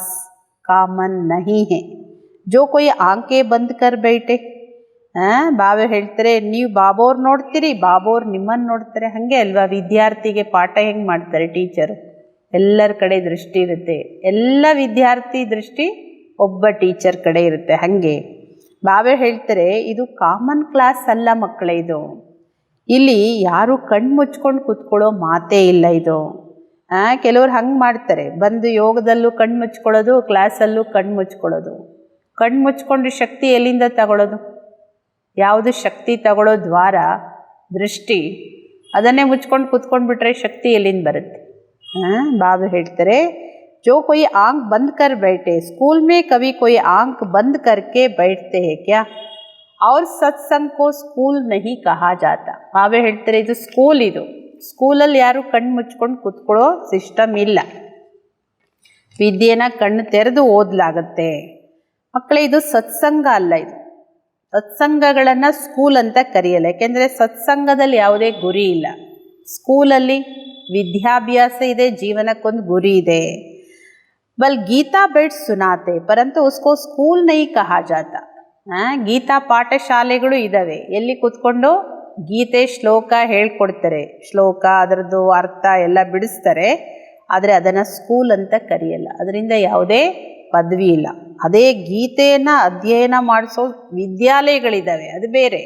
ಕಾಮನ್ नहीं है जो कोई आंखें बंद कर बैठे. ಬಾಬಾ ಹೇಳ್ತಾರೆ, ನೀವು ಬಾಬೋರು ನೋಡ್ತೀರಿ, ಬಾಬೋರು ನಿಮ್ಮನ್ನು ನೋಡ್ತಾರೆ. ಹಾಗೆ ಅಲ್ವಾ ವಿದ್ಯಾರ್ಥಿಗೆ ಪಾಠ ಹೆಂಗೆ ಮಾಡ್ತಾರೆ ಟೀಚರು? ಎಲ್ಲರ ಕಡೆ ದೃಷ್ಟಿ ಇರುತ್ತೆ. ಎಲ್ಲ ವಿದ್ಯಾರ್ಥಿ ದೃಷ್ಟಿ ಒಬ್ಬ ಟೀಚರ್ ಕಡೆ ಇರುತ್ತೆ. ಹಾಗೆ ಬಾಬಾ ಹೇಳ್ತಾರೆ, ಇದು ಕಾಮನ್ ಕ್ಲಾಸ್ ಅಲ್ಲ ಮಕ್ಕಳೇ, ಇದು ಇಲ್ಲಿ ಯಾರು ಕಣ್ಣು ಮುಚ್ಕೊಂಡು ಕೂತ್ಕೊಳ್ಳೋ ಮಾತೇ ಇಲ್ಲ ಇದು. ಕೆಲವ್ರು ಹಂಗೆ ಮಾಡ್ತಾರೆ, ಬಂದು ಯೋಗದಲ್ಲೂ ಕಣ್ಣು ಮುಚ್ಕೊಳ್ಳೋದು, ಕ್ಲಾಸಲ್ಲೂ ಕಣ್ಣು ಮುಚ್ಕೊಳ್ಳೋದು. ಕಣ್ಣು ಮುಚ್ಕೊಂಡು ಶಕ್ತಿ ಎಲ್ಲಿಂದ ತಗೊಳ್ಳೋದು? ಯಾವುದು ಶಕ್ತಿ ತಗೊಳ್ಳೋ ದ್ವಾರ ದೃಷ್ಟಿ, ಅದನ್ನೇ ಮುಚ್ಕೊಂಡು ಕೂತ್ಕೊಂಡ್ಬಿಟ್ರೆ ಶಕ್ತಿ ಎಲ್ಲಿಂದ ಬರುತ್ತೆ? ಬಾಬಾ ಹೇಳ್ತಾರೆ, जो कोई आंख बंद कर बैठे, स्कूल में कभी कोई आंख बंद करके बैठते हैं क्या? और सत्संग को स्कूल नहीं कहा जाता. ಬಾಬಾ ಹೇಳ್ತಾರೆ, ಇದು ಸ್ಕೂಲ್, ಇದು ಸ್ಕೂಲಲ್ಲಿ ಯಾರು ಕಣ್ಣು ಮುಚ್ಕೊಂಡು ಕೂತ್ಕೊಳ್ಳೋ ಸಿಸ್ಟಮ್ ಇಲ್ಲ. ವಿದ್ಯೆನ ಕಣ್ಣು ತೆರೆದು ಓದಲಾಗತ್ತೆ ಮಕ್ಕಳೇ. ಇದು ಸತ್ಸಂಗ ಅಲ್ಲ. ಇದು ಸತ್ಸಂಗಗಳನ್ನು ಸ್ಕೂಲ್ ಅಂತ ಕರೆಯಲ್ಲ, ಯಾಕೆಂದರೆ ಸತ್ಸಂಗದಲ್ಲಿ ಯಾವುದೇ ಗುರಿ ಇಲ್ಲ. ಸ್ಕೂಲಲ್ಲಿ ವಿದ್ಯಾಭ್ಯಾಸ ಇದೆ, ಜೀವನಕ್ಕೊಂದು ಗುರಿ ಇದೆ. ಬಲ್ ಗೀತಾ बैठ सुनाते परंतु उसको स्कूल नहीं कहा जाता. ಗೀತಾ ಪಾಠಶಾಲೆಗಳು ಇದ್ದಾವೆ, ಎಲ್ಲಿ ಕೂತ್ಕೊಂಡು ಗೀತೆ ಶ್ಲೋಕ ಹೇಳ್ಕೊಡ್ತಾರೆ, ಶ್ಲೋಕ ಅದರದ್ದು ಅರ್ಥ ಎಲ್ಲ ಬಿಡಿಸ್ತಾರೆ. ಆದರೆ ಅದನ್ನು ಸ್ಕೂಲ್ ಅಂತ ಕರೆಯಲ್ಲ, ಅದರಿಂದ ಯಾವುದೇ ಪದವಿ ಇಲ್ಲ. ಅದೇ ಗೀತೆಯನ್ನು ಅಧ್ಯಯನ ಮಾಡಿಸೋ ವಿದ್ಯಾಲಯಗಳಿದ್ದಾವೆ, ಅದು ಬೇರೆ.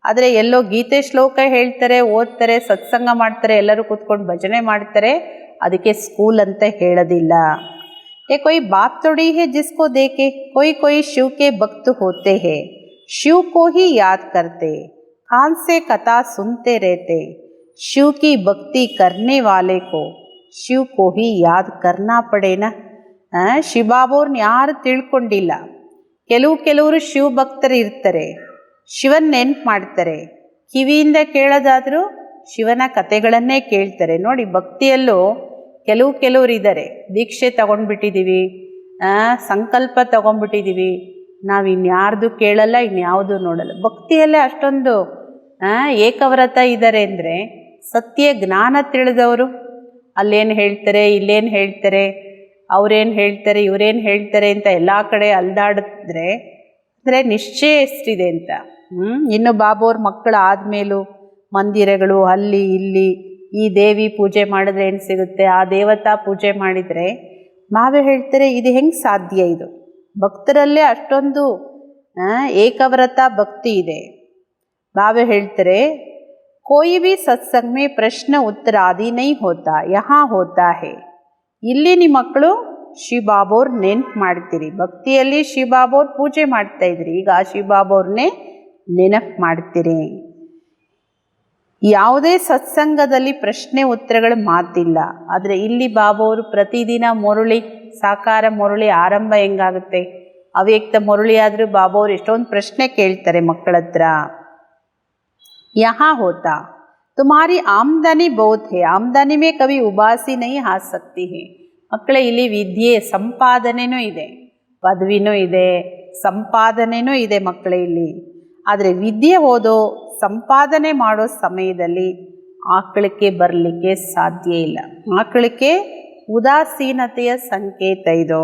ಆದರೆ ಎಲ್ಲೋ ಗೀತೆ ಶ್ಲೋಕ ಹೇಳ್ತಾರೆ, ಓದ್ತಾರೆ, ಸತ್ಸಂಗ ಮಾಡ್ತಾರೆ, ಎಲ್ಲರೂ ಕೂತ್ಕೊಂಡು ಭಜನೆ ಮಾಡ್ತಾರೆ, ಅದಕ್ಕೆ ಸ್ಕೂಲ್ ಅಂತ ಹೇಳೋದಿಲ್ಲ. कोई बात थोड़ी है जिसको देखे, कोई शिव के भक्त होते हैं, शिव को ही याद करते, कान से कथा सुनते रहते. शिव की भक्ति करने वाले को शिव को ही याद करना पड़ेना. ಶಿವಬಾಬೋರ್ನ ಯಾರು ತಿಳ್ಕೊಂಡಿಲ್ಲ. ಕೆಲವರು ಶಿವ ಭಕ್ತರು ಇರ್ತಾರೆ, ಶಿವನ್ ನೆನ್ಪು ಮಾಡ್ತಾರೆ. ಕಿವಿಯಿಂದ ಕೇಳೋದಾದರೂ ಶಿವನ ಕಥೆಗಳನ್ನೇ ಕೇಳ್ತಾರೆ. ನೋಡಿ, ಭಕ್ತಿಯಲ್ಲೂ ಕೆಲವರು ಇದ್ದಾರೆ, ದೀಕ್ಷೆ ತಗೊಂಡ್ಬಿಟ್ಟಿದ್ದೀವಿ, ಸಂಕಲ್ಪ ತಗೊಂಡ್ಬಿಟ್ಟಿದ್ದೀವಿ, ನಾವು ಇನ್ಯಾರ್ದು ಕೇಳಲ್ಲ, ಇನ್ಯಾವುದು ನೋಡಲ್ಲ. ಭಕ್ತಿಯಲ್ಲೇ ಅಷ್ಟೊಂದು ಏಕವ್ರತ ಇದ್ದಾರೆ ಅಂದರೆ ಸತ್ಯ ಜ್ಞಾನ ತಿಳಿದವರು ಅಲ್ಲೇನು ಹೇಳ್ತಾರೆ, ಇಲ್ಲೇನು ಹೇಳ್ತಾರೆ, ಅವ್ರೇನು ಹೇಳ್ತಾರೆ, ಇವರೇನು ಹೇಳ್ತಾರೆ ಅಂತ ಎಲ್ಲ ಕಡೆ ಅಲ್ದಾಡಿದ್ರೆ ಅಂದರೆ ನಿಶ್ಚಯ ಎಷ್ಟಿದೆ ಅಂತ. ಇನ್ನು ಬಾಬೋರ್ ಮಕ್ಕಳು ಆದಮೇಲೂ ಮಂದಿರಗಳು ಅಲ್ಲಿ ಇಲ್ಲಿ, ಈ ದೇವಿ ಪೂಜೆ ಮಾಡಿದ್ರೆ ಏನು ಸಿಗುತ್ತೆ, ಆ ದೇವತಾ ಪೂಜೆ ಮಾಡಿದರೆ ಬಾಬಾ ಹೇಳ್ತಾರೆ, ಇದು ಹೆಂಗೆ ಸಾಧ್ಯ? ಇದು ಭಕ್ತರಲ್ಲೇ ಅಷ್ಟೊಂದು ಏಕವ್ರತ ಭಕ್ತಿ ಇದೆ. ಬಾಬಾ ಹೇಳ್ತಾರೆ, कोई भी सत्संग में प्रश्न उत्तर आदि नहीं होता, यहाँ होता है. ಇಲ್ಲಿ ನಿಮ್ಮ ಮಕ್ಕಳು ಶಿವಬಾಬೋರ್ ನೆನ್ಪು ಮಾಡ್ತೀರಿ, ಭಕ್ತಿಯಲ್ಲಿ ಶಿವಬಾಬೋರ್ ಪೂಜೆ ಮಾಡ್ತಾ ಇದ್ರಿ, ಈಗ ಆ ಶಿವಬಾಬೋರ್ನೇ ನೆನಪು ಮಾಡ್ತೀರಿ. ಯಾವುದೇ ಸತ್ಸಂಗದಲ್ಲಿ ಪ್ರಶ್ನೆ ಉತ್ತರಗಳ ಮಾತಿಲ್ಲ. ಆದರೆ ಇಲ್ಲಿ ಬಾಬೋರು ಪ್ರತಿದಿನ ಮುರುಳಿ, ಸಾಕಾರ ಮುರುಳಿ ಆರಂಭ ಹೆಂಗಾಗುತ್ತೆ, ಅವ್ಯಕ್ತ ಮುರುಳಿ ಆದರೂ ಬಾಬೋರು ಎಷ್ಟೊಂದು ಪ್ರಶ್ನೆ ಕೇಳ್ತಾರೆ ಮಕ್ಕಳ ಹತ್ರ. यहाँ होता तुम्हारी आमदनी बहुत है, आमदनी में कभी उबासी नहीं आ सकती है. ಮಕ್ಕಳೇ, ಇಲ್ಲಿ ವಿದ್ಯೆ ಸಂಪಾದನೆಯೂ ಇದೆ, ಪದವಿನೂ ಇದೆ, ಸಂಪಾದನೆಯೂ ಇದೆ ಮಕ್ಕಳೇ ಇಲ್ಲಿ. ಆದರೆ ವಿದ್ಯೆ ಓದೋ ಸಂಪಾದನೆ ಮಾಡೋ ಸಮಯದಲ್ಲಿ ಆಕಳಿಕೆ ಬರಲಿಕ್ಕೆ ಸಾಧ್ಯ ಇಲ್ಲ. ಆಕಳಿಕೆ ಉದಾಸೀನತೆಯ ಸಂಕೇತ ಇದು.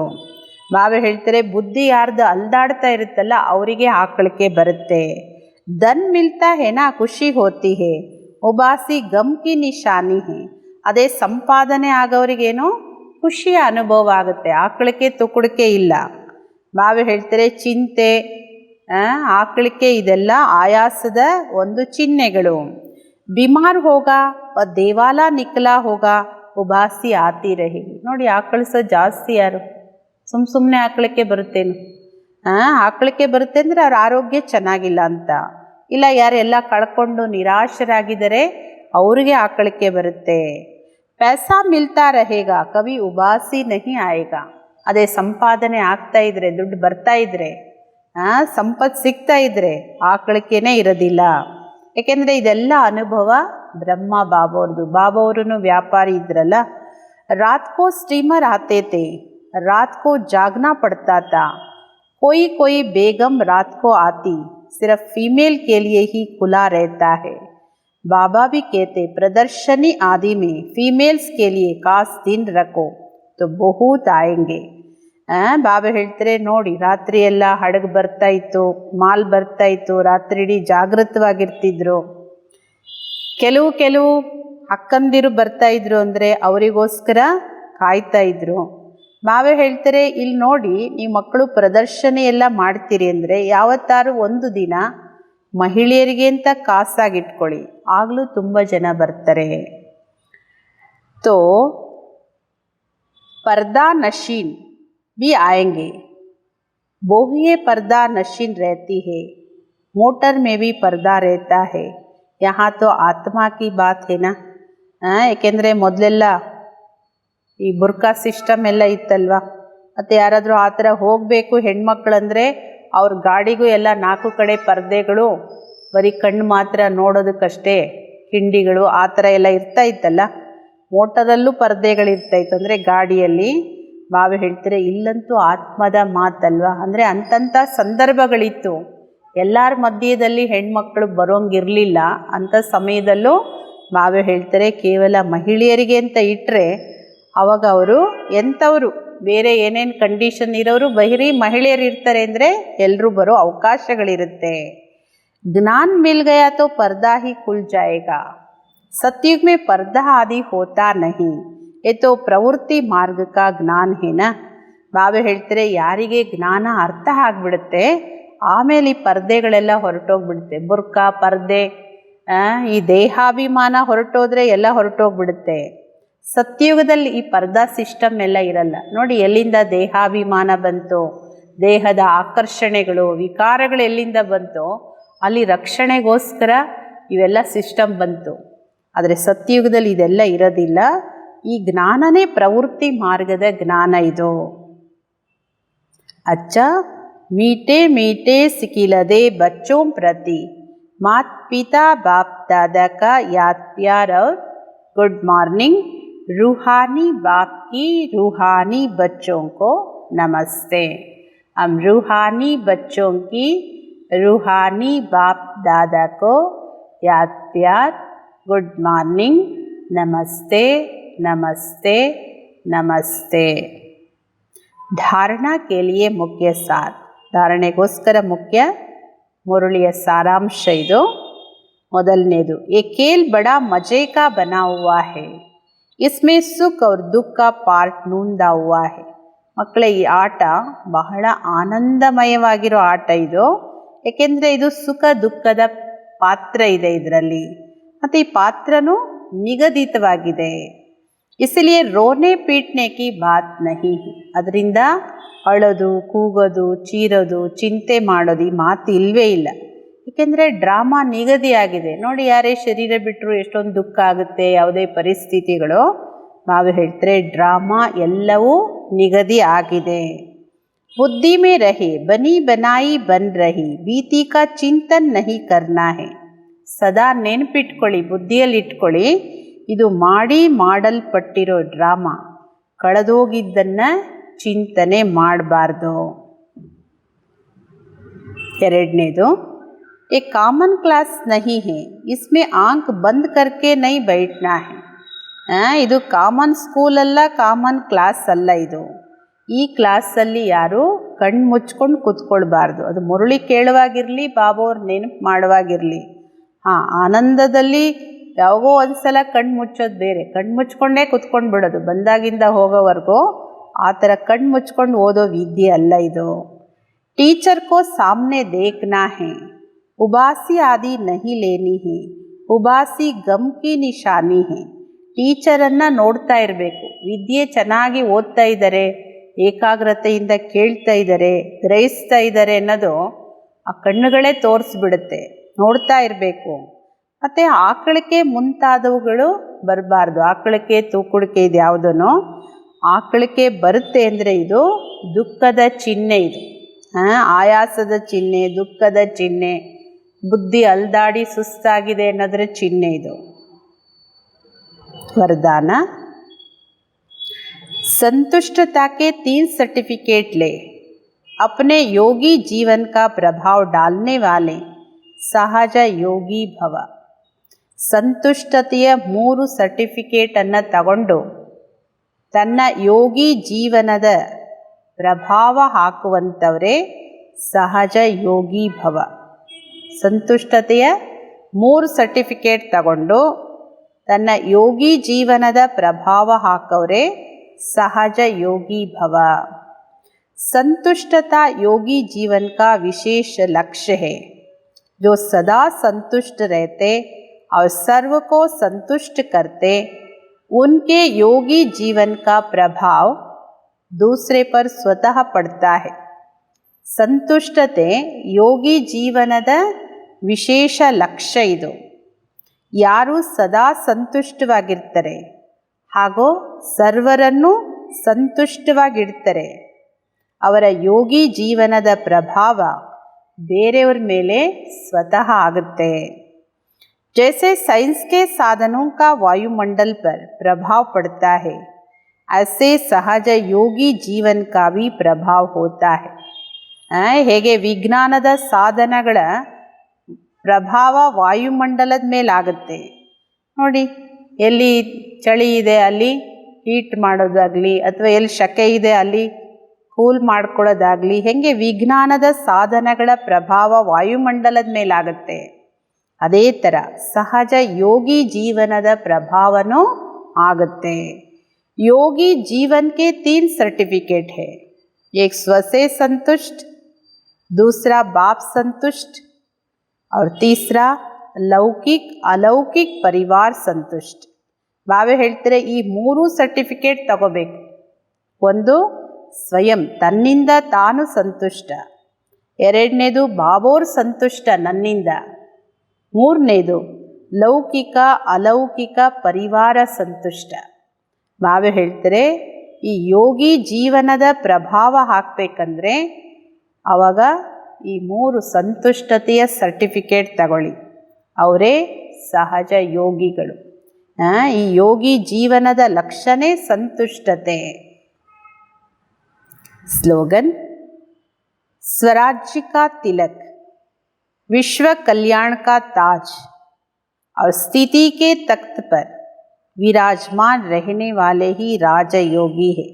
ಬಾಬಾ ಹೇಳ್ತಾರೆ ಬುದ್ಧಿ ಯಾರ್ದು ಅಲ್ದಾಡ್ತಾ ಇರುತ್ತಲ್ಲ ಅವರಿಗೆ ಆಕಳಿಕೆ ಬರುತ್ತೆ. ಧನ್ ಮಿಲ್ತಾ ಹೇನಾ ಖುಷಿ ಹೋತಿ ಹೇ, ಉಬಾಸಿ ಗಮ್ ಕಿ ನಿಶಾನಿ ಹೇ. ಅದೇ ಸಂಪಾದನೆ ಆಗೋರಿಗೇನೋ ಖುಷಿಯ ಅನುಭವ ಆಗುತ್ತೆ, ಆಕಳಿಕೆ ತುಕುಡಿಕೆ ಇಲ್ಲ. ಬಾಬಾ ಹೇಳ್ತಾರೆ ಚಿಂತೆ ಆಕಳಿಕೆ ಇದೆಲ್ಲ ಆಯಾಸದ ಒಂದು ಚಿಹ್ನೆಗಳು. ಬಿಮಾರ್ ಹೋಗ ದೇವಾಲ ನಿಕ್ಲಾ ಹೋಗ ಉಬಾಸಿ ಆತಿ ರಹಿ. ನೋಡಿ ಆಕಳಿಸೋ ಜಾಸ್ತಿ ಯಾರು? ಸುಮ್ಮನೆ ಆಕಳಿಕೆ ಬರುತ್ತೇನು? ಆಕಳಿಕೆ ಬರುತ್ತೆ ಅಂದರೆ ಅವ್ರ ಆರೋಗ್ಯ ಚೆನ್ನಾಗಿಲ್ಲ ಅಂತ. ಇಲ್ಲ ಯಾರೆಲ್ಲ ಕಳ್ಕೊಂಡು ನಿರಾಶರಾಗಿದ್ದಾರೆ ಅವ್ರಿಗೆ ಆಕಳಿಕೆ ಬರುತ್ತೆ. ಪೈಸಾ ಮಿಲ್ತಾ ರಹೇಗ ಕವಿ ಉಬಾಸಿ ನಹಿ ಆಯೇಗ. ಅದೇ ಸಂಪಾದನೆ ಆಗ್ತಾ ಇದ್ರೆ, ದುಡ್ಡು ಬರ್ತಾ ಇದ್ರೆ, ಸಂಪತ್ತು ಸಿಗ್ತಾ ಇದ್ರೆ ಆಕಳಿಕೆನೇ ಇರೋದಿಲ್ಲ. ಏಕೆಂದರೆ ಇದೆಲ್ಲ ಅನುಭವ ಬ್ರಹ್ಮ ಬಾಬಾವ್ರದ್ದು. ಬಾಬಾವ್ರೂ ವ್ಯಾಪಾರಿ ಇದ್ರಲ್ಲ. ರಾತ್ ಕೋ ಸ್ಟೀಮರ್ ಆತೆ ತೆ, ರಾತ್ ಕೋ ಜಾಗನಾ ಪಡ್ತಾ ತಾ. कोई बेगम रात को आती, सिर्फ फीमेल के लिए ही खुला रहता है. बाबा भी कहते प्रदर्शनी आदि में फीमेल्स के लिए खास दिन रखो तो बहुत आएंगे. ಬಾಬಾ ಹೇಳ್ತಾರೆ ನೋಡಿ, ರಾತ್ರಿ ಎಲ್ಲ ಹಡಗು ಬರ್ತಾ ಇತ್ತು, ಮಾಲ್ ಬರ್ತಾ ಇತ್ತು, ರಾತ್ರಿ ಇಡೀ ಜಾಗೃತವಾಗಿರ್ತಿದ್ರು. ಕೆಲವು ಅಕ್ಕಂದಿರು ಬರ್ತಾ ಇದ್ರು ಅಂದರೆ ಅವರಿಗೋಸ್ಕರ ಕಾಯ್ತಾ ಇದ್ರು. ಬಾಬಾ ಹೇಳ್ತಾರೆ ಇಲ್ಲಿ ನೋಡಿ, ನೀವು ಮಕ್ಕಳು ಪ್ರದರ್ಶನ ಎಲ್ಲ ಮಾಡ್ತೀರಿ ಅಂದರೆ ಯಾವತ್ತಾರು ಒಂದು ದಿನ ಮಹಿಳೆಯರಿಗೆ ಅಂತ ಕಾಸಾಗಿಟ್ಕೊಳ್ಳಿ, ಆಗಲೂ ತುಂಬ ಜನ ಬರ್ತಾರೆ. ತೋ पर्दा नशीन भी आएंगे. बोहिए पर्दा नशीन रहती है, मोटर में भी पर्दा रहता है. यहाँ तो आत्मा की बात है ना. ಏಕೆಂದರೆ ಮೊದಲೆಲ್ಲ ಈ ಬುರ್ಕಾ ಸಿಸ್ಟಮ್ ಎಲ್ಲ ಇತ್ತಲ್ವ. ಮತ್ತು ಯಾರಾದರೂ ಆ ಥರ ಹೋಗಬೇಕು ಹೆಣ್ಮಕ್ಳಂದರೆ ಅವ್ರ ಗಾಡಿಗೂ ಎಲ್ಲ 4 ಕಡೆ ಪರ್ದೆಗಳು, ಬರೀ ಕಣ್ಣು ಮಾತ್ರ ನೋಡೋದಕ್ಕಷ್ಟೇ ಕಿಂಡಿಗಳು, ಆ ಥರ ಎಲ್ಲ ಇರ್ತಾ ಇತ್ತಲ್ಲ. ಮೋಟರಲ್ಲೂ ಪರ್ದೆಗಳಿರ್ತಾಯಿತ್ತು, ಅಂದರೆ ಗಾಡಿಯಲ್ಲಿ. ಬಾಬಾ ಹೇಳ್ತಾರೆ ಇಲ್ಲಂತೂ ಆತ್ಮದ ಮಾತಲ್ವ. ಅಂದರೆ ಅಂಥ ಸಂದರ್ಭಗಳಿತ್ತು, ಎಲ್ಲರ ಮಧ್ಯದಲ್ಲಿ ಹೆಣ್ಮಕ್ಳು ಬರೋಂಗಿರಲಿಲ್ಲ. ಅಂಥ ಸಮಯದಲ್ಲೂ ಬಾಬಾ ಹೇಳ್ತಾರೆ ಕೇವಲ ಮಹಿಳೆಯರಿಗೆ ಅಂತ ಇಟ್ಟರೆ ಆವಾಗ ಅವರು ಎಂಥವರು, ಬೇರೆ ಏನೇನು ಕಂಡೀಷನ್ ಇರೋರು ಬರೀ ಮಹಿಳೆಯರು ಇರ್ತಾರೆ ಅಂದರೆ ಎಲ್ಲರೂ ಬರೋ ಅವಕಾಶಗಳಿರುತ್ತೆ. ಜ್ಞಾನ ಮಿಲ್ ಗಯಾ ತೋ ಪರ್ದಾ ಹಿ ಖುಲ್ ಜಾಯೇಗಾ. सतयुग में पर्दा आदि होता नहीं, ये तो ಪ್ರವೃತ್ತಿ ಮಾರ್ಗ ಕಾ ಜ್ಞಾನ ಹೇನ. ಬಾಬಾ ಹೇಳ್ತಾರೆ ಯಾರಿಗೆ ಜ್ಞಾನ ಅರ್ಥ ಆಗಿಬಿಡುತ್ತೆ ಆಮೇಲೆ ಈ ಪರ್ದೆಗಳೆಲ್ಲ ಹೊರಟೋಗ್ಬಿಡುತ್ತೆ. ಬುರ್ಕಾ ಪರ್ದೆ, ಈ ದೇಹಾಭಿಮಾನ ಹೊರಟೋದ್ರೆ ಎಲ್ಲ ಹೊರಟೋಗ್ಬಿಡುತ್ತೆ. ಸತ್ಯಯುಗದಲ್ಲಿ ಈ ಪರ್ದಾ ಸಿಸ್ಟಮ್ ಎಲ್ಲ ಇರಲ್ಲ. ನೋಡಿ ಎಲ್ಲಿಂದ ದೇಹಾಭಿಮಾನ ಬಂತು, ದೇಹದ ಆಕರ್ಷಣೆಗಳು ವಿಕಾರಗಳು ಎಲ್ಲಿಂದ ಬಂತು, ಅಲ್ಲಿ ರಕ್ಷಣೆಗೋಸ್ಕರ ಇವೆಲ್ಲ ಸಿಸ್ಟಮ್ ಬಂತು. ಆದರೆ ಸತ್ಯಯುಗದಲ್ಲಿ ಇದೆಲ್ಲ ಇರೋದಿಲ್ಲ. ಈ ಜ್ಞಾನನೇ ಪ್ರವೃತ್ತಿ ಮಾರ್ಗದ ಜ್ಞಾನ ಇದು. ಅಚ್ಚ ಮೀಟೆ ಮೀಟೆ ಸಿಕ್ಕಿಲದೆ ಬಚ್ಚೋಂ ಪ್ರತಿ ಮಾತ್ ಪಿತಾ ಬಾಪ್ ದಾದಾ ಕಾ ಯಾದ್ ಪ್ಯಾರ್ ಔರ್ ಗುಡ್ ಮಾರ್ನಿಂಗ್. रूहानी बाप की रूहानी बच्चों को नमस्ते. हम रूहानी बच्चों की रूहानी बाप दादा को याद प्यार गुड मॉर्निंग, नमस्ते नमस्ते नमस्ते. धारणा के लिए मुख्य सार. धारणೆಗೋಸ್ಕರ ಮುಖ್ಯ ಮುರಳಿಯ ಸಾರಾಂಶ ಇದು. ಮೊದಲನೇದು, ये खेल बड़ा मजे का बना हुआ है, इसमें सुख और दुख का पार्ट नूंदा हुआ है. ಮಕ್ಕಳೇ, ಈ ಆಟ ಬಹಳ ಆನಂದಮಯವಾಗಿರೋ ಆಟ ಇದು. ಏಕೆಂದರೆ ಇದು ಸುಖ ದುಃಖದ ಪಾತ್ರ ಇದೆ ಇದರಲ್ಲಿ, ಮತ್ತು ಈ ಪಾತ್ರನೂ ನಿಗದಿತವಾಗಿದೆ. ಇಸಲಿಯೇ ರೋನೆ ಪೀಟ್ನೆ ಕಿ ಬಾತ್ ನಹಿ. ಅದರಿಂದ ಅಳೋದು, ಕೂಗೋದು, ಚೀರೋದು, ಚಿಂತೆ ಮಾಡೋದು ಈ ಮಾತು ಇಲ್ಲವೇ ಇಲ್ಲ. ಏಕೆಂದರೆ ಡ್ರಾಮಾ ನಿಗದಿಯಾಗಿದೆ. ನೋಡಿ, ಯಾರೇ ಶರೀರ ಬಿಟ್ಟರು ಎಷ್ಟೊಂದು ದುಃಖ ಆಗುತ್ತೆ, ಯಾವುದೇ ಪರಿಸ್ಥಿತಿಗಳು. ಬಾಬಾ ಹೇಳ್ತಾರೆ ಡ್ರಾಮಾ ಎಲ್ಲವೂ ನಿಗದಿ ಆಗಿದೆ. ಬುದ್ಧಿ ಮೇ ರಹೆ ಬನಿ ಬನಾಯಿ ಬನ್ ರಹಿ, ಬೀತಿ ಕಾ ಚಿಂತನ್ ನಹಿ ಕರ್ನಾ ಹೇ. ಸದಾ ನೆನಪಿಟ್ಕೊಳ್ಳಿ, ಬುದ್ಧಿಯಲ್ಲಿ ಇಟ್ಕೊಳ್ಳಿ, ಇದು ಮಾಡಲ್ಪಟ್ಟಿರೋ ಡ್ರಾಮಾ, ಕಳೆದೋಗಿದ್ದನ್ನು ಚಿಂತನೆ ಮಾಡಬಾರ್ದು. ಎರಡನೇದು, ये कॉमन क्लास नहीं है, इसमें आंख बंद करके नहीं बैठना है. ಇದು ಕಾಮನ್ ಸ್ಕೂಲ್ ಅಲ್ಲ, ಕಾಮನ್ ಕ್ಲಾಸ್ ಅಲ್ಲ ಇದು. ಈ ಕ್ಲಾಸಲ್ಲಿ ಯಾರು ಕಣ್ಣು ಮುಚ್ಕೊಂಡು ಕೂತ್ಕೊಳ್ಬಾರ್ದು. ಅದು ಮುರಳಿ ಕೇಳುವಾಗಿರಲಿ, ಬಾಬೋರು ನೆನಪು ಮಾಡುವಾಗಿರಲಿ. ಆನಂದದಲ್ಲಿ ಯಾವಾಗೋ ಒಂದು ಸಲ ಕಣ್ಣು ಮುಚ್ಚೋದು ಬೇರೆ, ಕಣ್ಣು ಮುಚ್ಕೊಂಡೇ ಕೂತ್ಕೊಂಡು ಬಿಡೋದು ಬಂದಾಗಿಂದ ಹೋಗೋವರೆಗೂ. ಆ ಥರ ಕಣ್ಣು ಮುಚ್ಕೊಂಡು ಓದೋ ವಿದ್ಯೆ ಅಲ್ಲ ಇದು. ಟೀಚರ್ ಕೋ ಸಾಮ್ನೆ ದೇಖ್ನಾ ಹೈ, ಉಬಾಸಿ ಆದಿ ನಹಿ ಲೇನಿ ಹೈ, ಉಬಾಸಿ ಗಮ್ ಕಿ ನಿಶಾನಿ ಹೈ. ಟೀಚರನ್ನು ನೋಡ್ತಾ ಇರಬೇಕು. ವಿದ್ಯೆ ಚೆನ್ನಾಗಿ ಓದ್ತಾ ಇದ್ದಾರೆ, ಏಕಾಗ್ರತೆಯಿಂದ ಕೇಳ್ತಾ ಇದ್ದಾರೆ, ಗ್ರಹಿಸ್ತಾ ಇದ್ದಾರೆ ಅನ್ನೋದು ಆ ಕಣ್ಣುಗಳೇ ತೋರಿಸ್ಬಿಡುತ್ತೆ. ನೋಡ್ತಾ ಇರಬೇಕು. ಮತ್ತು ಆಕಳಿಕೆ ಮುಂತಾದವುಗಳು ಬರಬಾರ್ದು. ಆಕಳಿಕೆ ತೂಕುಡಿಕೆ ಇದು ಯಾವುದೋ ಆಕಳಿಕೆ ಬರುತ್ತೆ ಅಂದರೆ ಇದು ದುಃಖದ ಚಿಹ್ನೆ. ಇದು ಆಯಾಸದ ಚಿಹ್ನೆ, ದುಃಖದ ಚಿಹ್ನೆ, ಬುದ್ಧಿ ಅಲ್ದಾಡಿ ಸುಸ್ತಾಗಿದೆ ಅನ್ನೋದ್ರ ಚಿಹ್ನೆ ಇದು. वरदान संतुष्टता के 3 सर्टिफिकेट ले, अपने योगी जीवन का प्रभाव डालने वाले सहज योगी भव. ಸಂತುಷ್ಟತೆಯ 3 ಸರ್ಟಿಫಿಕೇಟನ್ನು ತಗೊಂಡು ತನ್ನ ಯೋಗಿ ಜೀವನದ ಪ್ರಭಾವ ಹಾಕುವಂಥವರೇ ಸಹಜ ಯೋಗಿ ಭವ. ಸಂತುಷ್ಟತೆಯ 3 ಸರ್ಟಿಫಿಕೇಟ್ ತಗೊಂಡು ತನ್ನ ಯೋಗಿ ಜೀವನದ ಪ್ರಭಾವ ಹಾಕೋರೆ सहज योगी भव. संतुष्टता योगी जीवन का विशेष लक्ष्य है. जो सदा संतुष्ट रहते और सर्व को संतुष्ट करते, उनके योगी जीवन का प्रभाव दूसरे पर स्वतः पड़ता है. ಸಂತುಷ್ಟತೆ ಯೋಗಿ ಜೀವನದ ವಿಶೇಷ ಲಕ್ಷ್ಯ ಇದು. ಯಾರು ಸದಾ ಸಂತುಷ್ಟವಾಗಿರ್ತಾರೆ ಹಾಗೂ ಸರ್ವರನ್ನು ಸಂತುಷ್ಟವಾಗಿಡ್ತಾರೆ, ಅವರ ಯೋಗಿ ಜೀವನದ ಪ್ರಭಾವ ಬೇರೆಯವ್ರ ಮೇಲೆ ಸ್ವತಃ ಆಗುತ್ತೆ. जैसे साइंस के साधनों का वायुमंडल पर प्रभाव पड़ता है, ऐसे सहज योगी जीवन का भी प्रभाव होता है. ಹೇಗೆ ವಿಜ್ಞಾನದ ಸಾಧನಗಳ ಪ್ರಭಾವ ವಾಯುಮಂಡಲದ ಮೇಲಾಗುತ್ತೆ ನೋಡಿ. ಎಲ್ಲಿ ಚಳಿ ಇದೆ ಅಲ್ಲಿ ಹೀಟ್ ಮಾಡೋದಾಗಲಿ, ಅಥವಾ ಎಲ್ಲಿ ಶೆಕೆ ಇದೆ ಅಲ್ಲಿ ಕೂಲ್ ಮಾಡ್ಕೊಳ್ಳೋದಾಗಲಿ, ಹೇಗೆ ವಿಜ್ಞಾನದ ಸಾಧನಗಳ ಪ್ರಭಾವ ವಾಯುಮಂಡಲದ ಮೇಲಾಗುತ್ತೆ, ಅದೇ ಥರ ಸಹಜ ಯೋಗಿ ಜೀವನದ ಪ್ರಭಾವನೂ ಆಗುತ್ತೆ. ಯೋಗಿ जीवन के 3 सर्टिफिकेट है. एक स्व से संतुष्ट, दूसरा बाप संतुष्ट और तीसरा ಲೌಕಿಕ್ ಅಲೌಕಿಕ್ ಪರಿವಾರ ಸಂತುಷ್ಟ. ಬಾವೆ ಹೇಳ್ತಾರೆ ಈ 3 ಸರ್ಟಿಫಿಕೇಟ್ ತಗೋಬೇಕು. ಒಂದು ಸ್ವಯಂ ತನ್ನಿಂದ ತಾನು ಸಂತುಷ್ಟ, ಎರಡನೇದು ಬಾಬೋರ್ ಸಂತುಷ್ಟ ನನ್ನಿಂದ, ಮೂರನೇದು ಲೌಕಿಕ ಅಲೌಕಿಕ ಪರಿವಾರ ಸಂತುಷ್ಟ. ಬಾವೆ ಹೇಳ್ತಾರೆ ಈ ಯೋಗಿ ಜೀವನದ ಪ್ರಭಾವ ಹಾಕಬೇಕಂದ್ರೆ ಆವಾಗ ಈ 3 ಸಂತುಷ್ಟತೆಯ ಸರ್ಟಿಫಿಕೇಟ್ ತಗೊಳ್ಳಿ, ಅವರೇ ಸಹಜ ಯೋಗಿಗಳು. ಈ ಯೋಗಿ ಜೀವನದ ಲಕ್ಷಣೇ ಸಂತುಷ್ಟತೆ. स्लोगन स्वराज्य का तिलक, विश्व कल्याण का ताज और स्थिति के तख्त पर विराजमान रहने वाले ही राजयोगी है.